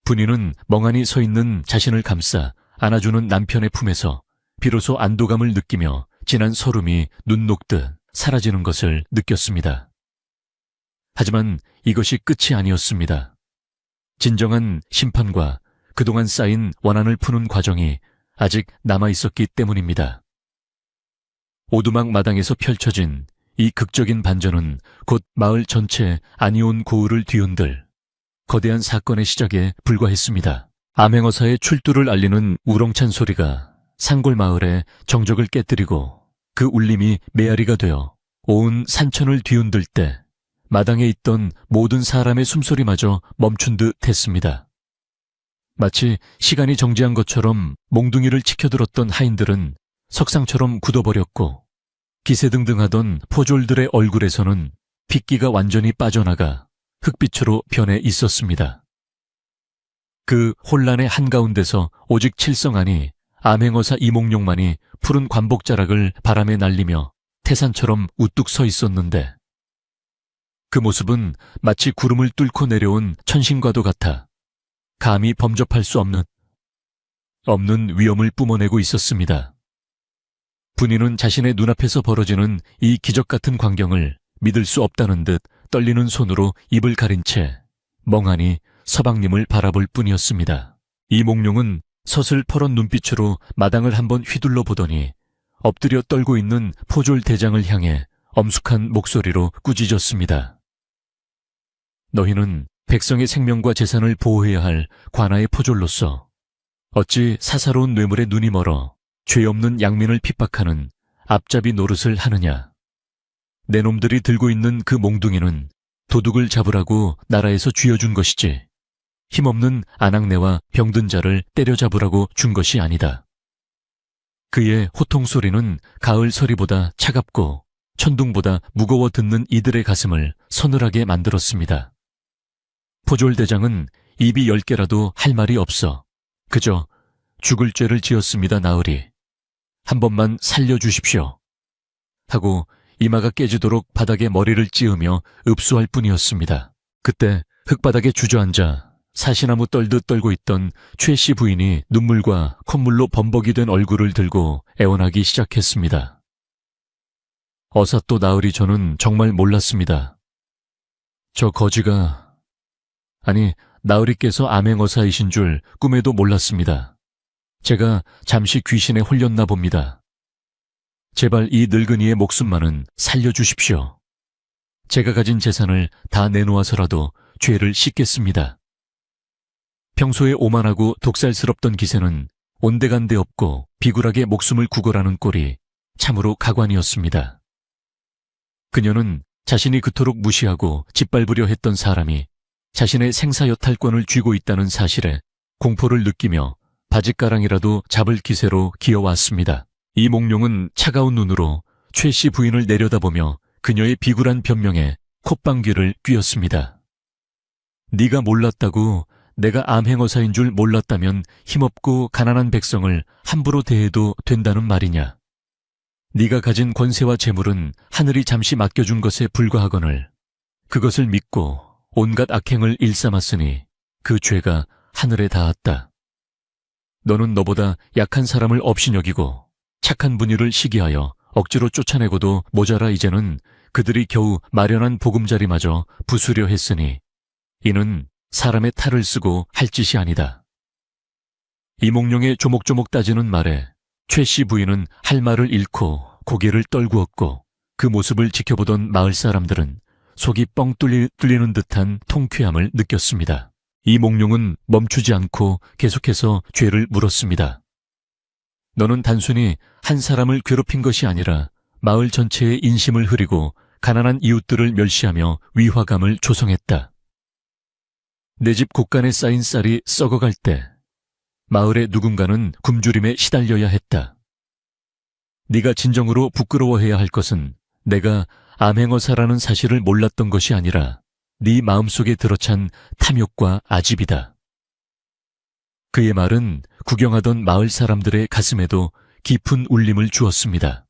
분이는 멍하니 서 있는 자신을 감싸 안아주는 남편의 품에서 비로소 안도감을 느끼며 진한 설움이 눈 녹듯 사라지는 것을 느꼈습니다. 하지만 이것이 끝이 아니었습니다. 진정한 심판과 그동안 쌓인 원한을 푸는 과정이 아직 남아있었기 때문입니다. 오두막 마당에서 펼쳐진 이 극적인 반전은 곧 마을 전체 아니온 고을을 뒤흔들 거대한 사건의 시작에 불과했습니다. 암행어사의 출두를 알리는 우렁찬 소리가 산골 마을의 정적을 깨뜨리고 그 울림이 메아리가 되어 온 산천을 뒤흔들 때 마당에 있던 모든 사람의 숨소리마저 멈춘 듯 했습니다. 마치 시간이 정지한 것처럼 몽둥이를 치켜들었던 하인들은 석상처럼 굳어버렸고 기세등등하던 포졸들의 얼굴에서는 핏기가 완전히 빠져나가 흙빛으로 변해 있었습니다. 그 혼란의 한가운데서 오직 칠성아니 암행어사 이몽룡만이 푸른 관복자락을 바람에 날리며 태산처럼 우뚝 서 있었는데 그 모습은 마치 구름을 뚫고 내려온 천신과도 같아 감히 범접할 수 없는 위험을 뿜어내고 있었습니다. 분이는 자신의 눈앞에서 벌어지는 이 기적같은 광경을 믿을 수 없다는 듯 떨리는 손으로 입을 가린 채 멍하니 서방님을 바라볼 뿐이었습니다. 이몽룡은 서슬퍼런 눈빛으로 마당을 한번 휘둘러 보더니 엎드려 떨고 있는 포졸 대장을 향해 엄숙한 목소리로 꾸짖었습니다. 너희는 백성의 생명과 재산을 보호해야 할 관아의 포졸로서 어찌 사사로운 뇌물에 눈이 멀어 죄 없는 양민을 핍박하는 앞잡이 노릇을 하느냐. 내 놈들이 들고 있는 그 몽둥이는 도둑을 잡으라고 나라에서 쥐어준 것이지 힘없는 아낙네와 병든 자를 때려잡으라고 준 것이 아니다. 그의 호통소리는 가을 서리보다 차갑고 천둥보다 무거워 듣는 이들의 가슴을 서늘하게 만들었습니다. 포졸대장은 입이 10개라도 할 말이 없어 그저 죽을 죄를 지었습니다. 나으리. 한 번만 살려주십시오. 하고 이마가 깨지도록 바닥에 머리를 찌으며 읍수할 뿐이었습니다. 그때 흙바닥에 주저앉아 사시나무 떨듯 떨고 있던 최 씨 부인이 눈물과 콧물로 범벅이 된 얼굴을 들고 애원하기 시작했습니다. 어사또 나으리 저는 정말 몰랐습니다. 저 거지가, 아니 나으리께서 암행어사이신 줄 꿈에도 몰랐습니다. 제가 잠시 귀신에 홀렸나 봅니다. 제발 이 늙은이의 목숨만은 살려주십시오. 제가 가진 재산을 다 내놓아서라도 죄를 씻겠습니다. 평소에 오만하고 독살스럽던 기세는 온데간데 없고 비굴하게 목숨을 구걸하는 꼴이 참으로 가관이었습니다. 그녀는 자신이 그토록 무시하고 짓밟으려 했던 사람이 자신의 생사여탈권을 쥐고 있다는 사실에 공포를 느끼며 바짓가랑이라도 잡을 기세로 기어왔습니다. 이몽룡은 차가운 눈으로 최 씨 부인을 내려다보며 그녀의 비굴한 변명에 콧방귀를 뀌었습니다. 네가 몰랐다고, 내가 암행어사인 줄 몰랐다면 힘없고 가난한 백성을 함부로 대해도 된다는 말이냐. 네가 가진 권세와 재물은 하늘이 잠시 맡겨준 것에 불과하거늘 그것을 믿고 온갖 악행을 일삼았으니 그 죄가 하늘에 닿았다. 너는 너보다 약한 사람을 업신여기고 착한 분위를 시기하여 억지로 쫓아내고도 모자라 이제는 그들이 겨우 마련한 보금자리마저 부수려 했으니 이는 사람의 탈을 쓰고 할 짓이 아니다. 이몽룡의 조목조목 따지는 말에 최 씨 부인은 할 말을 잃고 고개를 떨구었고 그 모습을 지켜보던 마을 사람들은 속이 뻥 뚫리는 듯한 통쾌함을 느꼈습니다. 이몽룡은 멈추지 않고 계속해서 죄를 물었습니다. 너는 단순히 한 사람을 괴롭힌 것이 아니라 마을 전체의 인심을 흐리고 가난한 이웃들을 멸시하며 위화감을 조성했다. 내 집 곳간에 쌓인 쌀이 썩어갈 때 마을의 누군가는 굶주림에 시달려야 했다. 네가 진정으로 부끄러워해야 할 것은 내가 암행어사라는 사실을 몰랐던 것이 아니라 네 마음속에 들어찬 탐욕과 아집이다. 그의 말은 구경하던 마을 사람들의 가슴에도 깊은 울림을 주었습니다.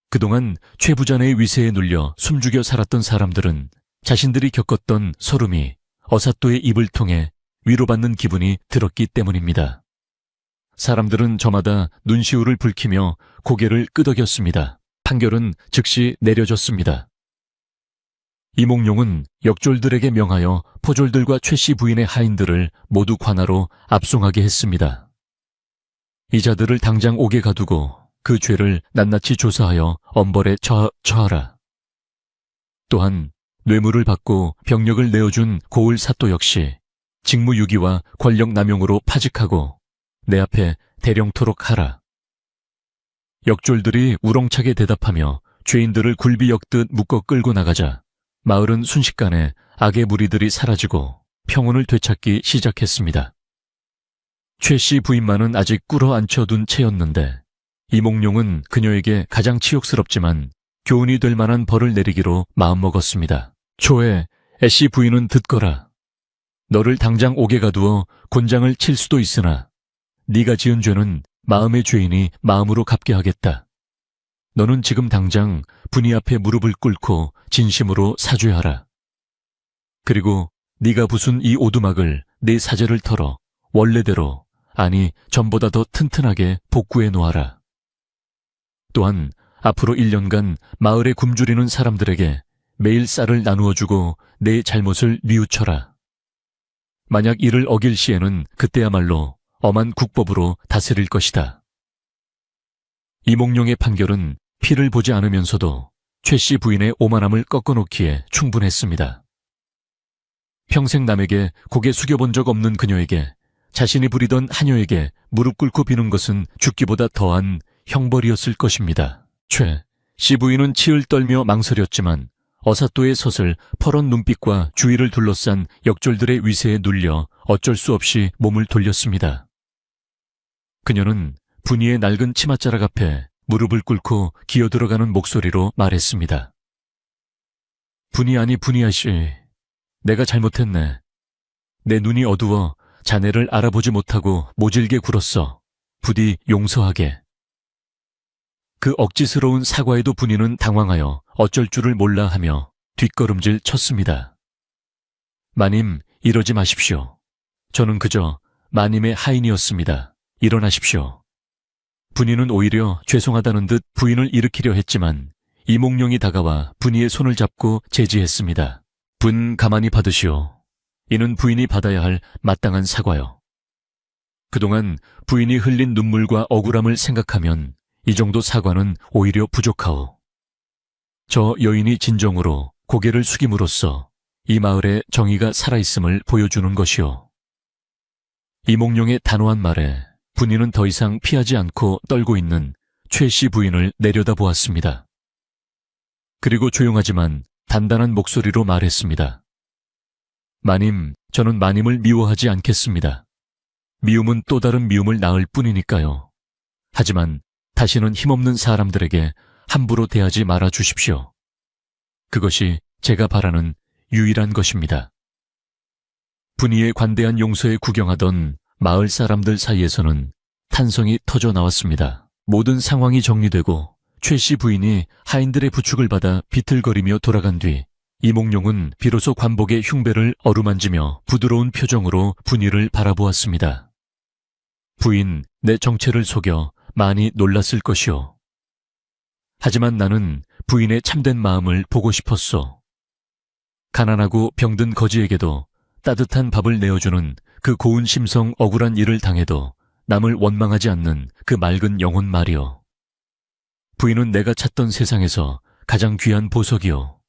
그동안 최 부자네의 위세에 눌려 숨죽여 살았던 사람들은 자신들이 겪었던 소름이 어사또의 입을 통해 위로받는 기분이 들었기 때문입니다. 사람들은 저마다 눈시울을 붉히며 고개를 끄덕였습니다. 판결은 즉시 내려졌습니다. 이몽룡은 역졸들에게 명하여 포졸들과 최 씨 부인의 하인들을 모두 관하로 압송하게 했습니다. 이 자들을 당장 옥에 가두고 그 죄를 낱낱이 조사하여 엄벌에 처하라. 또한 뇌물을 받고 병력을 내어준 고을 사또 역시 직무유기와 권력 남용으로 파직하고 내 앞에 대령토록 하라. 역졸들이 우렁차게 대답하며 죄인들을 굴비 엮듯 묶어 끌고 나가자 마을은 순식간에 악의 무리들이 사라지고 평온을 되찾기 시작했습니다. 최 씨 부인만은 아직 꿇어 앉혀둔 채였는데 이몽룡은 그녀에게 가장 치욕스럽지만 교훈이 될 만한 벌을 내리기로 마음먹었습니다. 초에 애씨 부인은 듣거라. 너를 당장 옥에 가두어 곤장을 칠 수도 있으나 네가 지은 죄는 마음의 죄인이 마음으로 갚게 하겠다. 너는 지금 당장 분이 앞에 무릎을 꿇고 진심으로 사죄하라. 그리고 네가 부순 이 오두막을 네 사제를 털어 원래대로, 아니 전보다 더 튼튼하게 복구해 놓아라. 또한 앞으로 1년간 마을에 굶주리는 사람들에게 매일 쌀을 나누어주고 내 잘못을 뉘우쳐라. 만약 이를 어길 시에는 그때야말로 엄한 국법으로 다스릴 것이다. 이몽룡의 판결은 피를 보지 않으면서도 최 씨 부인의 오만함을 꺾어놓기에 충분했습니다. 평생 남에게 고개 숙여본 적 없는 그녀에게 자신이 부리던 하녀에게 무릎 꿇고 비는 것은 죽기보다 더한 형벌이었을 것입니다. 최 씨 부인은 치을 떨며 망설였지만 어사또의 섯을 퍼런 눈빛과 주위를 둘러싼 역졸들의 위세에 눌려 어쩔 수 없이 몸을 돌렸습니다. 그녀는 분이의 낡은 치맛자락 앞에 무릎을 꿇고 기어들어가는 목소리로 말했습니다. 분이 아니 분이야 씨, 내가 잘못했네. 내 눈이 어두워 자네를 알아보지 못하고 모질게 굴었어. 부디 용서하게. 그 억지스러운 사과에도 분이는 당황하여 어쩔 줄을 몰라 하며 뒷걸음질 쳤습니다. 마님, 이러지 마십시오. 저는 그저 마님의 하인이었습니다. 일어나십시오. 분이는 오히려 죄송하다는 듯 부인을 일으키려 했지만 이몽룡이 다가와 분이의 손을 잡고 제지했습니다. 분 가만히 받으시오. 이는 부인이 받아야 할 마땅한 사과요. 그동안 부인이 흘린 눈물과 억울함을 생각하면 이 정도 사과는 오히려 부족하오. 저 여인이 진정으로 고개를 숙임으로써 이 마을에 정의가 살아있음을 보여주는 것이오. 이몽룡의 단호한 말에 분이는 더 이상 피하지 않고 떨고 있는 최 씨 부인을 내려다보았습니다. 그리고 조용하지만 단단한 목소리로 말했습니다. 마님, 저는 마님을 미워하지 않겠습니다. 미움은 또 다른 미움을 낳을 뿐이니까요. 하지만 다시는 힘없는 사람들에게 함부로 대하지 말아 주십시오. 그것이 제가 바라는 유일한 것입니다. 분이의 관대한 용서에 구경하던 마을 사람들 사이에서는 탄성이 터져 나왔습니다. 모든 상황이 정리되고 최 씨 부인이 하인들의 부축을 받아 비틀거리며 돌아간 뒤 이몽룡은 비로소 관복의 흉배를 어루만지며 부드러운 표정으로 분이를 바라보았습니다. 부인, 내 정체를 속여 많이 놀랐을 것이오. 하지만 나는 부인의 참된 마음을 보고 싶었소. 가난하고 병든 거지에게도 따뜻한 밥을 내어주는 그 고운 심성 억울한 일을 당해도 남을 원망하지 않는 그 맑은 영혼 말이오. 부인은 내가 찾던 세상에서 가장 귀한 보석이오.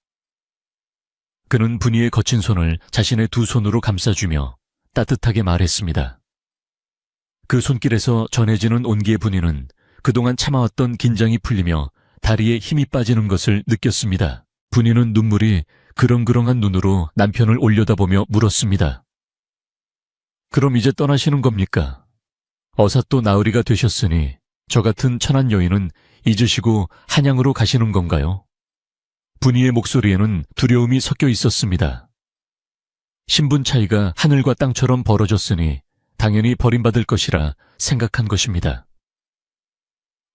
그는 분이의 거친 손을 자신의 두 손으로 감싸주며 따뜻하게 말했습니다. 그 손길에서 전해지는 온기의 분이는 그동안 참아왔던 긴장이 풀리며 다리에 힘이 빠지는 것을 느꼈습니다. 분이는 눈물이 그렁그렁한 눈으로 남편을 올려다보며 물었습니다. 그럼 이제 떠나시는 겁니까? 어사 또 나으리가 되셨으니 저 같은 천한 여인은 잊으시고 한양으로 가시는 건가요? 분이의 목소리에는 두려움이 섞여 있었습니다. 신분 차이가 하늘과 땅처럼 벌어졌으니 당연히 버림받을 것이라 생각한 것입니다.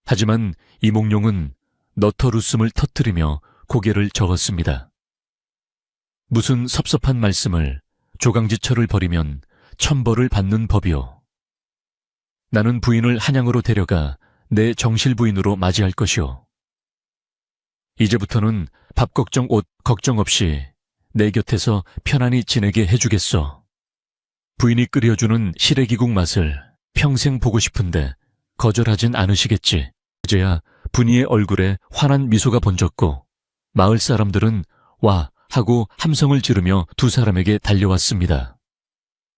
하지만 이몽룡은 너털 웃음을 터뜨리며 고개를 저었습니다. 무슨 섭섭한 말씀을, 조강지처를 버리면 천벌을 받는 법이오. 나는 부인을 한양으로 데려가 내 정실 부인으로 맞이할 것이오. 이제부터는 밥 걱정, 옷 걱정 없이 내 곁에서 편안히 지내게 해주겠소. 부인이 끓여주는 시래기국 맛을 평생 보고 싶은데 거절하진 않으시겠지. 이제야 분이의 얼굴에 환한 미소가 번졌고 마을 사람들은 와 하고 함성을 지르며 두 사람에게 달려왔습니다.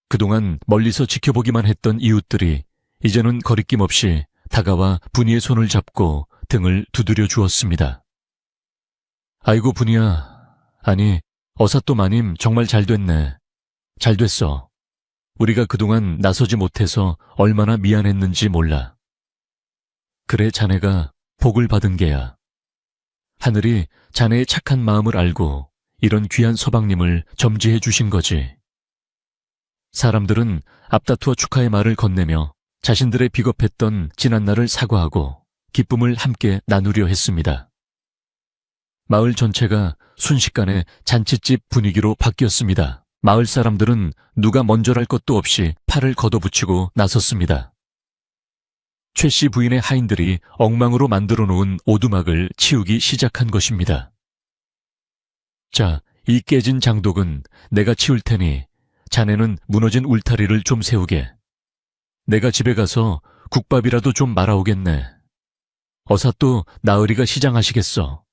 그동안 멀리서 지켜보기만 했던 이웃들이 이제는 거리낌 없이 다가와 분이의 손을 잡고 등을 두드려 주었습니다. 아이고 분이야, 아니 어사또 마님 정말 잘 됐네. 잘 됐어. 우리가 그동안 나서지 못해서 얼마나 미안했는지 몰라. 그래 자네가 복을 받은 게야. 하늘이 자네의 착한 마음을 알고 이런 귀한 서방님을 점지해 주신 거지. 사람들은 앞다투어 축하의 말을 건네며 자신들의 비겁했던 지난날을 사과하고 기쁨을 함께 나누려 했습니다. 마을 전체가 순식간에 잔칫집 분위기로 바뀌었습니다. 마을 사람들은 누가 먼저랄 것도 없이 팔을 걷어붙이고 나섰습니다. 최 씨 부인의 하인들이 엉망으로 만들어 놓은 오두막을 치우기 시작한 것입니다. 자, 이 깨진 장독은 내가 치울 테니 자네는 무너진 울타리를 좀 세우게. 내가 집에 가서 국밥이라도 좀 말아오겠네. 어사 또 나으리가 시장하시겠어.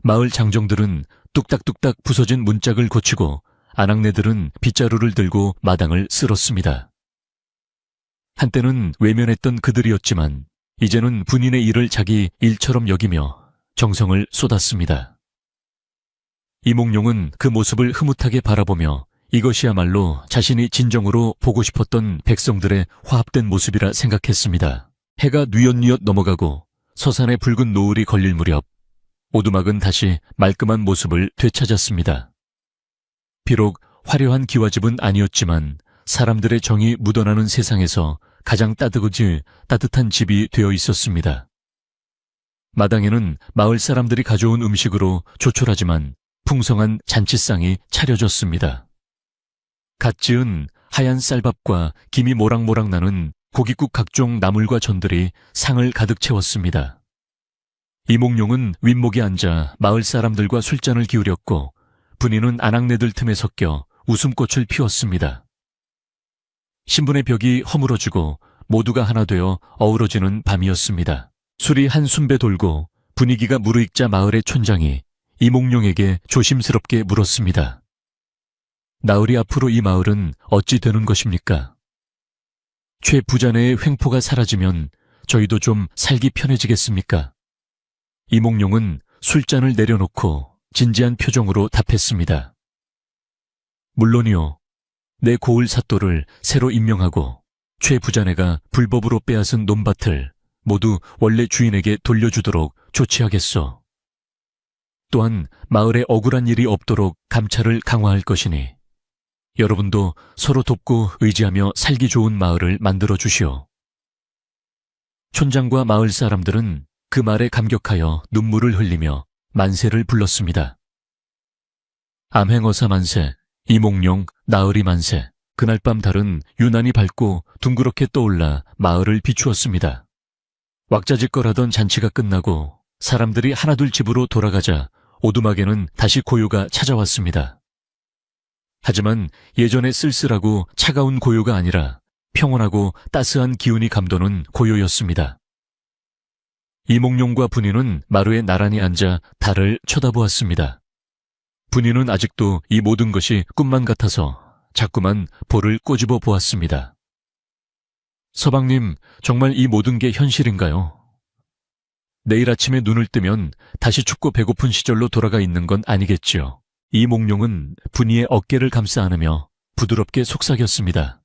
마을 장정들은 뚝딱뚝딱 부서진 문짝을 고치고 아낙네들은 빗자루를 들고 마당을 쓸었습니다. 한때는 외면했던 그들이었지만 이제는 분인의 일을 자기 일처럼 여기며 정성을 쏟았습니다. 이몽룡은 그 모습을 흐뭇하게 바라보며 이것이야말로 자신이 진정으로 보고 싶었던 백성들의 화합된 모습이라 생각했습니다. 해가 뉘엿뉘엿 넘어가고 서산의 붉은 노을이 걸릴 무렵 오두막은 다시 말끔한 모습을 되찾았습니다. 비록 화려한 기와집은 아니었지만 사람들의 정이 묻어나는 세상에서 가장 따뜻한 집이 되어 있었습니다. 마당에는 마을 사람들이 가져온 음식으로 조촐하지만 풍성한 잔치상이 차려졌습니다. 갓 지은 하얀 쌀밥과 김이 모락모락 나는 고깃국 각종 나물과 전들이 상을 가득 채웠습니다. 이몽룡은 윗목에 앉아 마을 사람들과 술잔을 기울였고 분이는 아낙네들 틈에 섞여 웃음꽃을 피웠습니다. 신분의 벽이 허물어지고 모두가 하나 되어 어우러지는 밤이었습니다. 술이 한 순배 돌고 분위기가 무르익자 마을의 촌장이 이몽룡에게 조심스럽게 물었습니다. 나으리 앞으로 이 마을은 어찌 되는 것입니까? 최 부자네의 횡포가 사라지면 저희도 좀 살기 편해지겠습니까? 이몽룡은 술잔을 내려놓고 진지한 표정으로 답했습니다. 물론이요. 내 고을 사또를 새로 임명하고 최 부자네가 불법으로 빼앗은 논밭을 모두 원래 주인에게 돌려주도록 조치하겠소. 또한 마을에 억울한 일이 없도록 감찰을 강화할 것이니 여러분도 서로 돕고 의지하며 살기 좋은 마을을 만들어 주시오. 촌장과 마을 사람들은 그 말에 감격하여 눈물을 흘리며 만세를 불렀습니다. 암행어사 만세, 이몽룡, 나으리 만세. 그날 밤 달은 유난히 밝고 둥그렇게 떠올라 마을을 비추었습니다. 왁자지껄하던 잔치가 끝나고 사람들이 하나둘 집으로 돌아가자 오두막에는 다시 고요가 찾아왔습니다. 하지만 예전에 쓸쓸하고 차가운 고요가 아니라 평온하고 따스한 기운이 감도는 고요였습니다. 이몽룡과 분이는 마루에 나란히 앉아 달을 쳐다보았습니다. 분이는 아직도 이 모든 것이 꿈만 같아서 자꾸만 볼을 꼬집어 보았습니다. 서방님, 정말 이 모든 게 현실인가요? 내일 아침에 눈을 뜨면 다시 춥고 배고픈 시절로 돌아가 있는 건 아니겠지요. 이몽룡은 분이의 어깨를 감싸 안으며 부드럽게 속삭였습니다.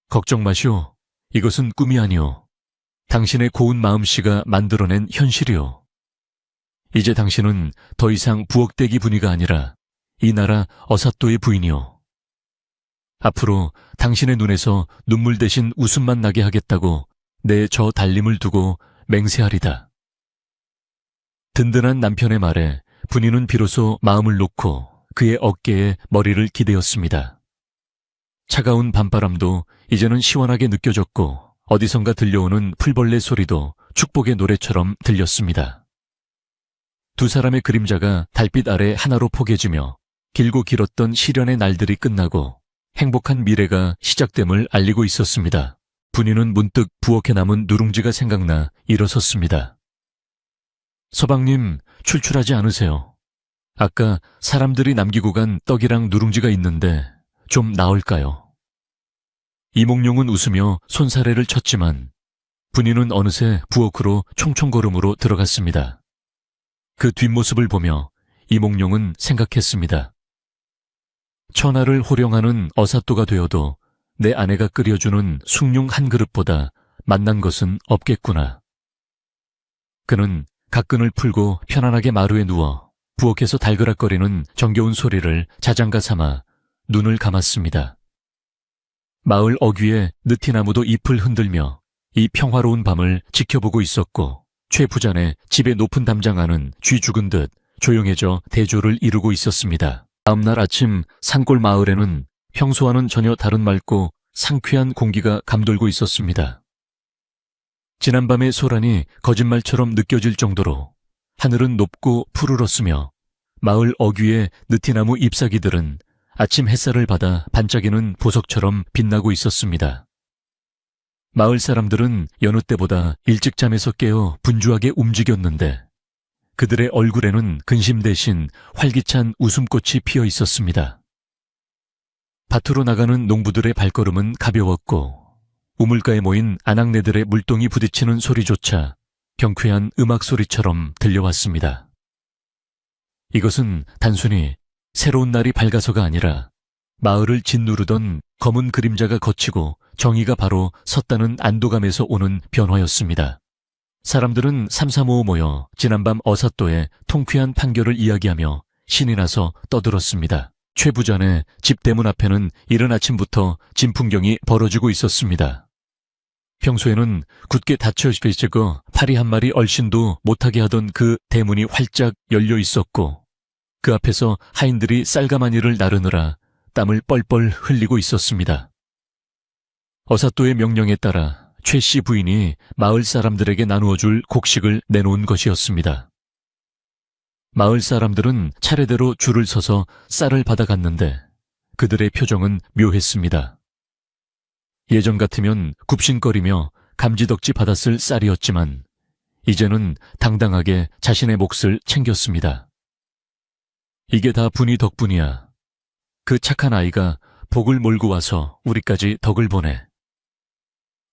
걱정 마시오. 이것은 꿈이 아니오. 당신의 고운 마음씨가 만들어낸 현실이오. 이제 당신은 더 이상 부엌대기 분이가 아니라 이 나라 어사또의 부인이오. 앞으로 당신의 눈에서 눈물 대신 웃음만 나게 하겠다고 내 저 달림을 두고 맹세하리다. 든든한 남편의 말에 분이는 비로소 마음을 놓고 그의 어깨에 머리를 기대었습니다. 차가운 밤바람도 이제는 시원하게 느껴졌고 어디선가 들려오는 풀벌레 소리도 축복의 노래처럼 들렸습니다. 두 사람의 그림자가 달빛 아래 하나로 포개지며 길고 길었던 시련의 날들이 끝나고 행복한 미래가 시작됨을 알리고 있었습니다. 분이는 문득 부엌에 남은 누룽지가 생각나 일어섰습니다. 서방님, 출출하지 않으세요? 아까 사람들이 남기고 간 떡이랑 누룽지가 있는데 좀 나올까요? 이몽룡은 웃으며 손사래를 쳤지만 분이는 어느새 부엌으로 총총걸음으로 들어갔습니다. 그 뒷모습을 보며 이몽룡은 생각했습니다. 천하를 호령하는 어사또가 되어도 내 아내가 끓여주는 숭늉 한 그릇보다 맛난 것은 없겠구나. 그는 각근을 풀고 편안하게 마루에 누워 부엌에서 달그락거리는 정겨운 소리를 자장가 삼아 눈을 감았습니다. 마을 어귀에 느티나무도 잎을 흔들며 이 평화로운 밤을 지켜보고 있었고 최 부자네 집의 높은 담장 안은 쥐 죽은 듯 조용해져 대조를 이루고 있었습니다. 다음날 아침 산골 마을에는 평소와는 전혀 다른 맑고 상쾌한 공기가 감돌고 있었습니다. 지난밤의 소란이 거짓말처럼 느껴질 정도로 하늘은 높고 푸르렀으며 마을 어귀의 느티나무 잎사귀들은 아침 햇살을 받아 반짝이는 보석처럼 빛나고 있었습니다. 마을 사람들은 여느 때보다 일찍 잠에서 깨어 분주하게 움직였는데 그들의 얼굴에는 근심 대신 활기찬 웃음꽃이 피어 있었습니다. 밭으로 나가는 농부들의 발걸음은 가벼웠고 우물가에 모인 아낙네들의 물동이 부딪히는 소리조차 경쾌한 음악 소리처럼 들려왔습니다. 이것은 단순히 새로운 날이 밝아서가 아니라 마을을 짓누르던 검은 그림자가 걷히고 정의가 바로 섰다는 안도감에서 오는 변화였습니다. 사람들은 삼삼오오 모여 지난밤 어사또의 통쾌한 판결을 이야기하며 신이 나서 떠들었습니다. 최 부자네 집 대문 앞에는 이른 아침부터 진풍경이 벌어지고 있었습니다. 평소에는 굳게 닫혀 있고 파리 한 마리 얼씬도 못하게 하던 그 대문이 활짝 열려 있었고 그 앞에서 하인들이 쌀가마니를 나르느라 땀을 뻘뻘 흘리고 있었습니다. 어사또의 명령에 따라 최 씨 부인이 마을 사람들에게 나누어 줄 곡식을 내놓은 것이었습니다. 마을 사람들은 차례대로 줄을 서서 쌀을 받아갔는데 그들의 표정은 묘했습니다. 예전 같으면 굽신거리며 감지덕지 받았을 쌀이었지만 이제는 당당하게 자신의 몫을 챙겼습니다. 이게 다 분이 덕분이야. 그 착한 아이가 복을 몰고 와서 우리까지 덕을 보내.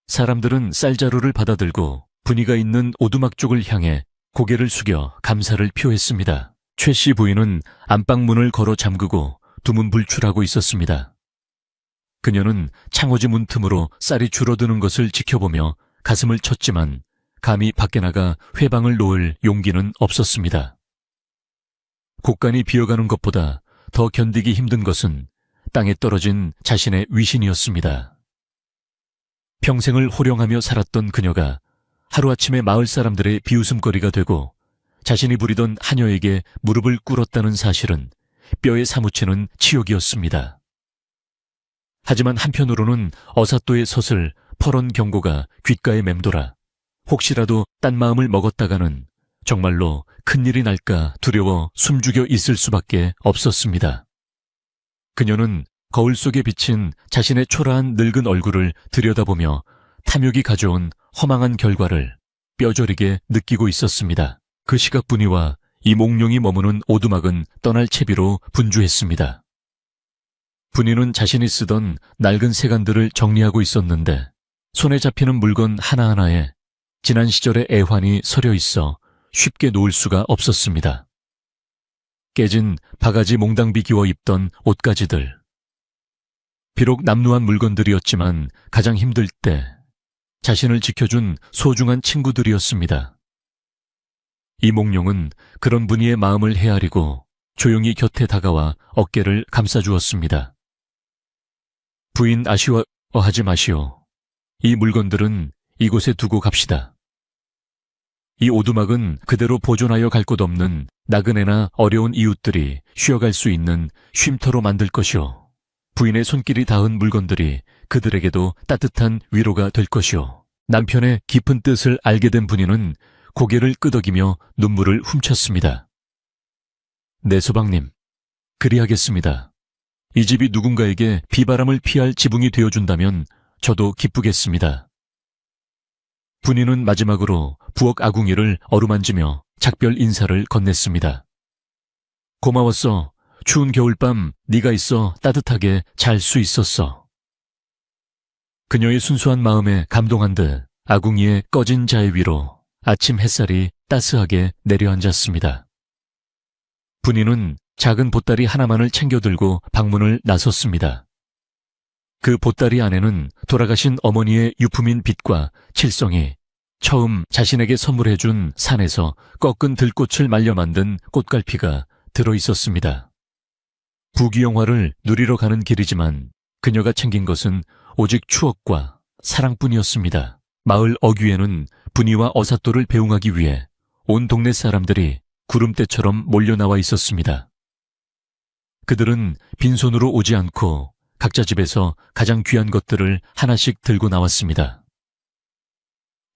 사람들은 쌀자루를 받아들고 분이가 있는 오두막 쪽을 향해 고개를 숙여 감사를 표했습니다. 최 씨 부인은 안방문을 걸어 잠그고 두문불출하고 있었습니다. 그녀는 창호지 문 틈으로 쌀이 줄어드는 것을 지켜보며 가슴을 쳤지만 감히 밖에 나가 회방을 놓을 용기는 없었습니다. 곡간이 비어가는 것보다 더 견디기 힘든 것은 땅에 떨어진 자신의 위신이었습니다. 평생을 호령하며 살았던 그녀가 하루아침에 마을 사람들의 비웃음거리가 되고 자신이 부리던 하녀에게 무릎을 꿇었다는 사실은 뼈에 사무치는 치욕이었습니다. 하지만 한편으로는 어사또의 서슬 퍼런 경고가 귓가에 맴돌아 혹시라도 딴 마음을 먹었다가는 정말로 큰일이 날까 두려워 숨죽여 있을 수밖에 없었습니다. 그녀는 거울 속에 비친 자신의 초라한 늙은 얼굴을 들여다보며 탐욕이 가져온 허망한 결과를 뼈저리게 느끼고 있었습니다. 그 시각 분이와 이 몽룡이 머무는 오두막은 떠날 채비로 분주했습니다. 분이는 자신이 쓰던 낡은 세간들을 정리하고 있었는데 손에 잡히는 물건 하나하나에 지난 시절의 애환이 서려 있어 쉽게 놓을 수가 없었습니다. 깨진 바가지 몽당비 기워 입던 옷가지들. 비록 남루한 물건들이었지만 가장 힘들 때 자신을 지켜준 소중한 친구들이었습니다. 이몽룡은 그런 분이의 마음을 헤아리고 조용히 곁에 다가와 어깨를 감싸주었습니다. 부인 아쉬워하지 마시오. 이 물건들은 이곳에 두고 갑시다. 이 오두막은 그대로 보존하여 갈 곳 없는 나그네나 어려운 이웃들이 쉬어갈 수 있는 쉼터로 만들 것이오. 부인의 손길이 닿은 물건들이 그들에게도 따뜻한 위로가 될 것이오. 남편의 깊은 뜻을 알게 된 분이는 고개를 끄덕이며 눈물을 훔쳤습니다. 네, 서방님. 그리하겠습니다. 이 집이 누군가에게 비바람을 피할 지붕이 되어준다면 저도 기쁘겠습니다. 분이는 마지막으로 부엌 아궁이를 어루만지며 작별 인사를 건넸습니다. 고마웠어. 추운 겨울밤 네가 있어 따뜻하게 잘 수 있었어. 그녀의 순수한 마음에 감동한 듯 아궁이의 꺼진 자의 위로 아침 햇살이 따스하게 내려앉았습니다. 분이는 작은 보따리 하나만을 챙겨들고 방문을 나섰습니다. 그 보따리 안에는 돌아가신 어머니의 유품인 빗과 칠성이 처음 자신에게 선물해준 산에서 꺾은 들꽃을 말려 만든 꽃갈피가 들어있었습니다. 부귀영화를 누리러 가는 길이지만 그녀가 챙긴 것은 오직 추억과 사랑뿐이었습니다. 마을 어귀에는 분이와 어사또를 배웅하기 위해 온 동네 사람들이 구름대처럼 몰려나와 있었습니다. 그들은 빈손으로 오지 않고 각자 집에서 가장 귀한 것들을 하나씩 들고 나왔습니다.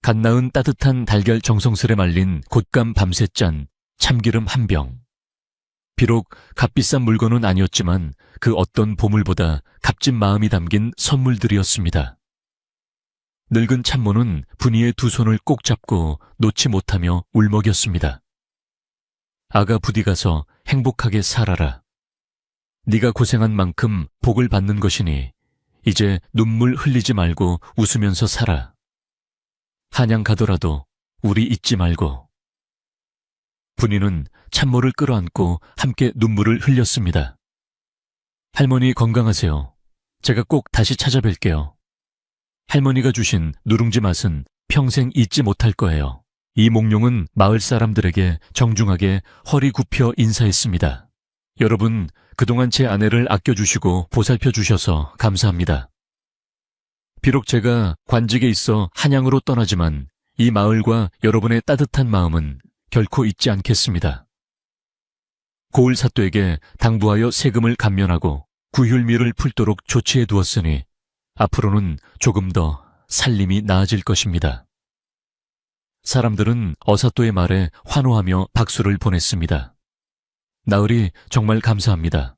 갓 낳은 따뜻한 달걀 정성스레 말린 곶감 밤새 짠 참기름 한 병. 비록 값비싼 물건은 아니었지만 그 어떤 보물보다 값진 마음이 담긴 선물들이었습니다. 늙은 참모는 분이의 두 손을 꼭 잡고 놓지 못하며 울먹였습니다. 아가 부디 가서 행복하게 살아라. 네가 고생한 만큼 복을 받는 것이니 이제 눈물 흘리지 말고 웃으면서 살아. 한양 가더라도 우리 잊지 말고. 분이는 참모를 끌어안고 함께 눈물을 흘렸습니다. 할머니 건강하세요. 제가 꼭 다시 찾아뵐게요. 할머니가 주신 누룽지 맛은 평생 잊지 못할 거예요. 이 몽룡은 마을 사람들에게 정중하게 허리 굽혀 인사했습니다. 여러분, 그동안 제 아내를 아껴주시고 보살펴주셔서 감사합니다. 비록 제가 관직에 있어 한양으로 떠나지만 이 마을과 여러분의 따뜻한 마음은 결코 잊지 않겠습니다. 고을 사또에게 당부하여 세금을 감면하고 구휼미를 풀도록 조치해 두었으니 앞으로는 조금 더 살림이 나아질 것입니다. 사람들은 어사또의 말에 환호하며 박수를 보냈습니다. 나으리 정말 감사합니다.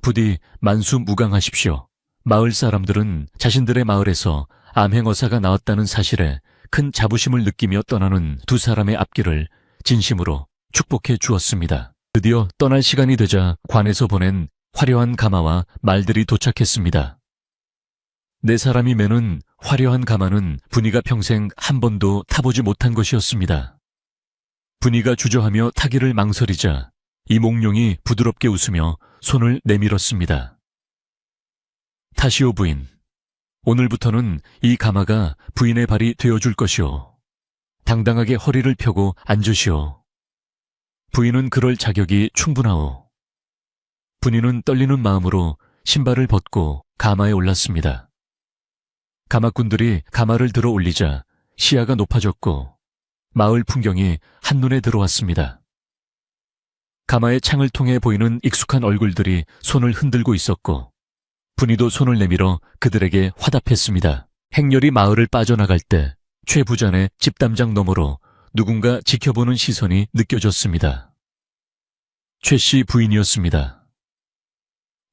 부디 만수무강하십시오. 마을 사람들은 자신들의 마을에서 암행어사가 나왔다는 사실에 큰 자부심을 느끼며 떠나는 두 사람의 앞길을 진심으로 축복해 주었습니다. 드디어 떠날 시간이 되자 관에서 보낸 화려한 가마와 말들이 도착했습니다. 네 사람이 매는 화려한 가마는 분이가 평생 한 번도 타보지 못한 것이었습니다. 분이가 주저하며 타기를 망설이자 이몽룡이 부드럽게 웃으며 손을 내밀었습니다. 타시오 부인, 오늘부터는 이 가마가 부인의 발이 되어줄 것이오. 당당하게 허리를 펴고 앉으시오. 부인은 그럴 자격이 충분하오. 분이는 떨리는 마음으로 신발을 벗고 가마에 올랐습니다. 가마꾼들이 가마를 들어 올리자 시야가 높아졌고 마을 풍경이 한눈에 들어왔습니다. 가마의 창을 통해 보이는 익숙한 얼굴들이 손을 흔들고 있었고 분이도 손을 내밀어 그들에게 화답했습니다. 행렬이 마을을 빠져나갈 때 최 부잔의 집담장 너머로 누군가 지켜보는 시선이 느껴졌습니다. 최 씨 부인이었습니다.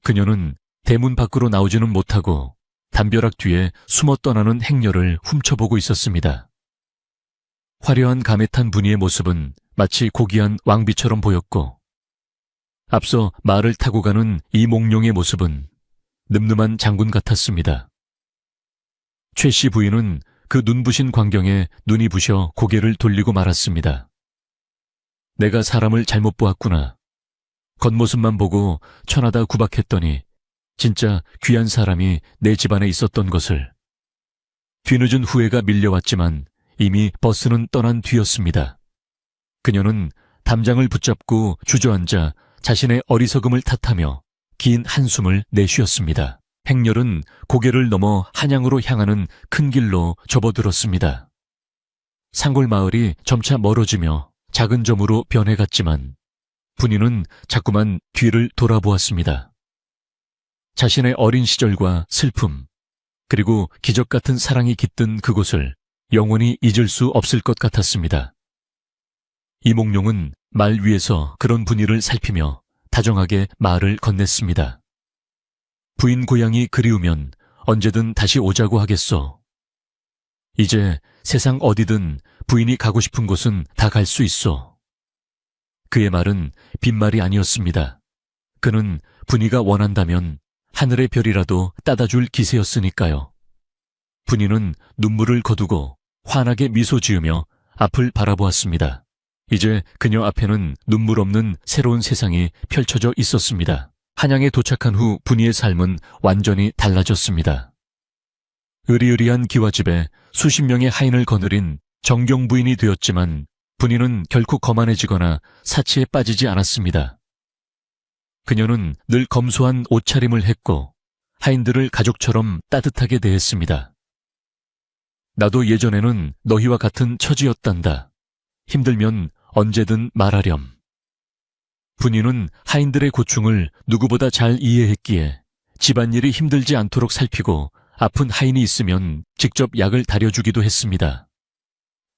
그녀는 대문 밖으로 나오지는 못하고 담벼락 뒤에 숨어 떠나는 행렬을 훔쳐보고 있었습니다. 화려한 감에 탄 분이의 모습은 마치 고귀한 왕비처럼 보였고 앞서 말을 타고 가는 이몽룡의 모습은 늠름한 장군 같았습니다. 최 씨 부인은 그 눈부신 광경에 눈이 부셔 고개를 돌리고 말았습니다. 내가 사람을 잘못 보았구나. 겉모습만 보고 천하다 구박했더니 진짜 귀한 사람이 내 집안에 있었던 것을. 뒤늦은 후회가 밀려왔지만 이미 버스는 떠난 뒤였습니다. 그녀는 담장을 붙잡고 주저앉아 자신의 어리석음을 탓하며 긴 한숨을 내쉬었습니다. 행렬은 고개를 넘어 한양으로 향하는 큰 길로 접어들었습니다. 산골 마을이 점차 멀어지며 작은 점으로 변해갔지만 분이는 자꾸만 뒤를 돌아보았습니다. 자신의 어린 시절과 슬픔, 그리고 기적 같은 사랑이 깃든 그곳을 영원히 잊을 수 없을 것 같았습니다. 이몽룡은 말 위에서 그런 분이를 살피며 다정하게 말을 건넸습니다. 부인 고향이 그리우면 언제든 다시 오자고 하겠소. 이제 세상 어디든 부인이 가고 싶은 곳은 다 갈 수 있소. 그의 말은 빈말이 아니었습니다. 그는 분이가 원한다면 하늘의 별이라도 따다 줄 기세였으니까요. 분이는 눈물을 거두고 환하게 미소 지으며 앞을 바라보았습니다. 이제 그녀 앞에는 눈물 없는 새로운 세상이 펼쳐져 있었습니다. 한양에 도착한 후 분이의 삶은 완전히 달라졌습니다. 으리으리한 기와집에 수십 명의 하인을 거느린 정경 부인이 되었지만 분이는 결코 거만해지거나 사치에 빠지지 않았습니다. 그녀는 늘 검소한 옷차림을 했고 하인들을 가족처럼 따뜻하게 대했습니다. 나도 예전에는 너희와 같은 처지였단다. 힘들면 언제든 말하렴. 분이는 하인들의 고충을 누구보다 잘 이해했기에 집안일이 힘들지 않도록 살피고 아픈 하인이 있으면 직접 약을 다려주기도 했습니다.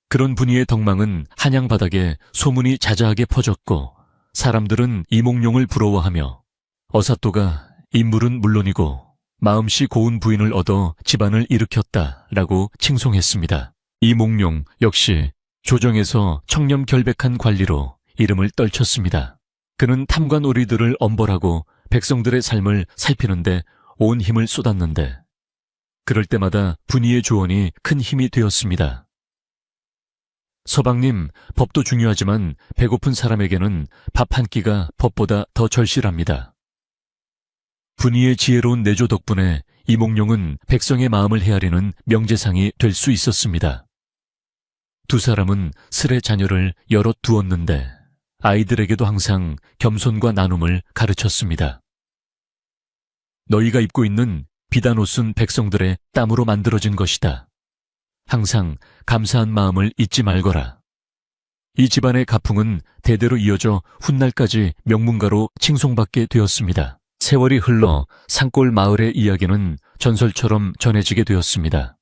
그런 분이의 덕망은 한양 바닥에 소문이 자자하게 퍼졌고 사람들은 이몽룡을 부러워하며 어사또가 인물은 물론이고 마음씨 고운 부인을 얻어 집안을 일으켰다라고 칭송했습니다. 이몽룡 역시 조정에서 청렴결백한 관리로 이름을 떨쳤습니다. 그는 탐관오리들을 엄벌하고 백성들의 삶을 살피는데 온 힘을 쏟았는데 그럴 때마다 분이의 조언이 큰 힘이 되었습니다. 서방님, 법도 중요하지만 배고픈 사람에게는 밥 한 끼가 법보다 더 절실합니다. 분이의 지혜로운 내조 덕분에 이몽룡은 백성의 마음을 헤아리는 명재상이 될 수 있었습니다. 두 사람은 슬의 자녀를 여럿 두었는데 아이들에게도 항상 겸손과 나눔을 가르쳤습니다. 너희가 입고 있는 비단 옷은 백성들의 땀으로 만들어진 것이다. 항상 감사한 마음을 잊지 말거라. 이 집안의 가풍은 대대로 이어져 훗날까지 명문가로 칭송받게 되었습니다. 세월이 흘러 산골 마을의 이야기는 전설처럼 전해지게 되었습니다.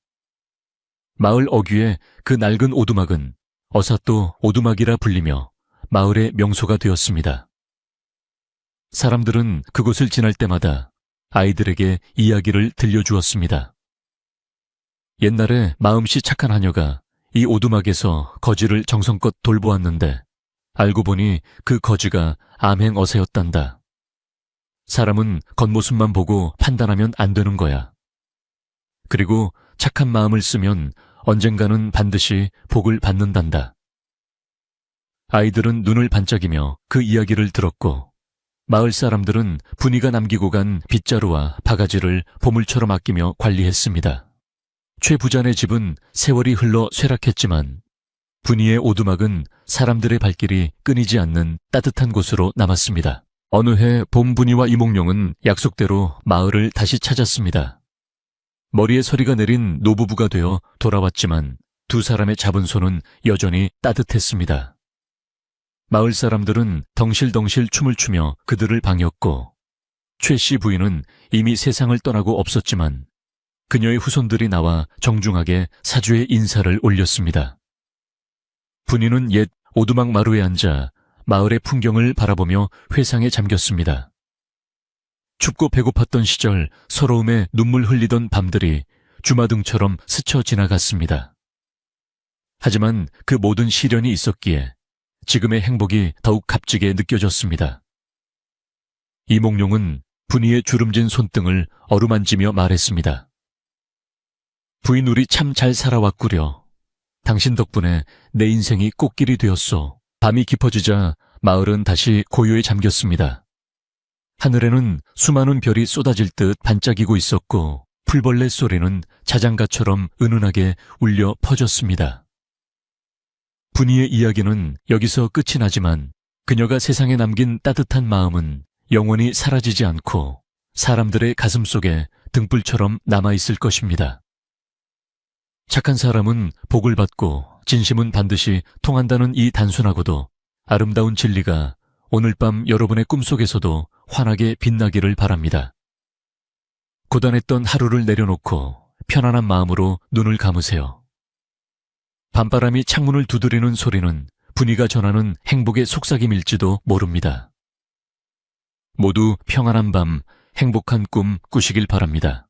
마을 어귀의 그 낡은 오두막은 어사또 오두막이라 불리며 마을의 명소가 되었습니다. 사람들은 그곳을 지날 때마다 아이들에게 이야기를 들려주었습니다. 옛날에 마음씨 착한 하녀가 이 오두막에서 거지를 정성껏 돌보았는데 알고 보니 그 거지가 암행어사였단다. 사람은 겉모습만 보고 판단하면 안 되는 거야. 그리고 착한 마음을 쓰면 언젠가는 반드시 복을 받는단다. 아이들은 눈을 반짝이며 그 이야기를 들었고 마을 사람들은 분이가 남기고 간 빗자루와 바가지를 보물처럼 아끼며 관리했습니다. 최 부자네 집은 세월이 흘러 쇠락했지만 분이의 오두막은 사람들의 발길이 끊이지 않는 따뜻한 곳으로 남았습니다. 어느 해 봄 분이와 이몽룡은 약속대로 마을을 다시 찾았습니다. 머리에 서리가 내린 노부부가 되어 돌아왔지만 두 사람의 잡은 손은 여전히 따뜻했습니다. 마을 사람들은 덩실덩실 춤을 추며 그들을 반겼고 최 씨 부인은 이미 세상을 떠나고 없었지만 그녀의 후손들이 나와 정중하게 사주의 인사를 올렸습니다. 분이는 옛 오두막 마루에 앉아 마을의 풍경을 바라보며 회상에 잠겼습니다. 춥고 배고팠던 시절 서러움에 눈물 흘리던 밤들이 주마등처럼 스쳐 지나갔습니다. 하지만 그 모든 시련이 있었기에 지금의 행복이 더욱 값지게 느껴졌습니다. 이몽룡은 분이의 주름진 손등을 어루만지며 말했습니다. 부인 우리 참 잘 살아왔구려. 당신 덕분에 내 인생이 꽃길이 되었소. 밤이 깊어지자 마을은 다시 고요에 잠겼습니다. 하늘에는 수많은 별이 쏟아질 듯 반짝이고 있었고 풀벌레 소리는 자장가처럼 은은하게 울려 퍼졌습니다. 분이의 이야기는 여기서 끝이 나지만 그녀가 세상에 남긴 따뜻한 마음은 영원히 사라지지 않고 사람들의 가슴 속에 등불처럼 남아있을 것입니다. 착한 사람은 복을 받고 진심은 반드시 통한다는 이 단순하고도 아름다운 진리가 오늘 밤 여러분의 꿈속에서도 환하게 빛나기를 바랍니다. 고단했던 하루를 내려놓고 편안한 마음으로 눈을 감으세요. 밤바람이 창문을 두드리는 소리는 분이가 전하는 행복의 속삭임일지도 모릅니다. 모두 평안한 밤, 행복한 꿈 꾸시길 바랍니다.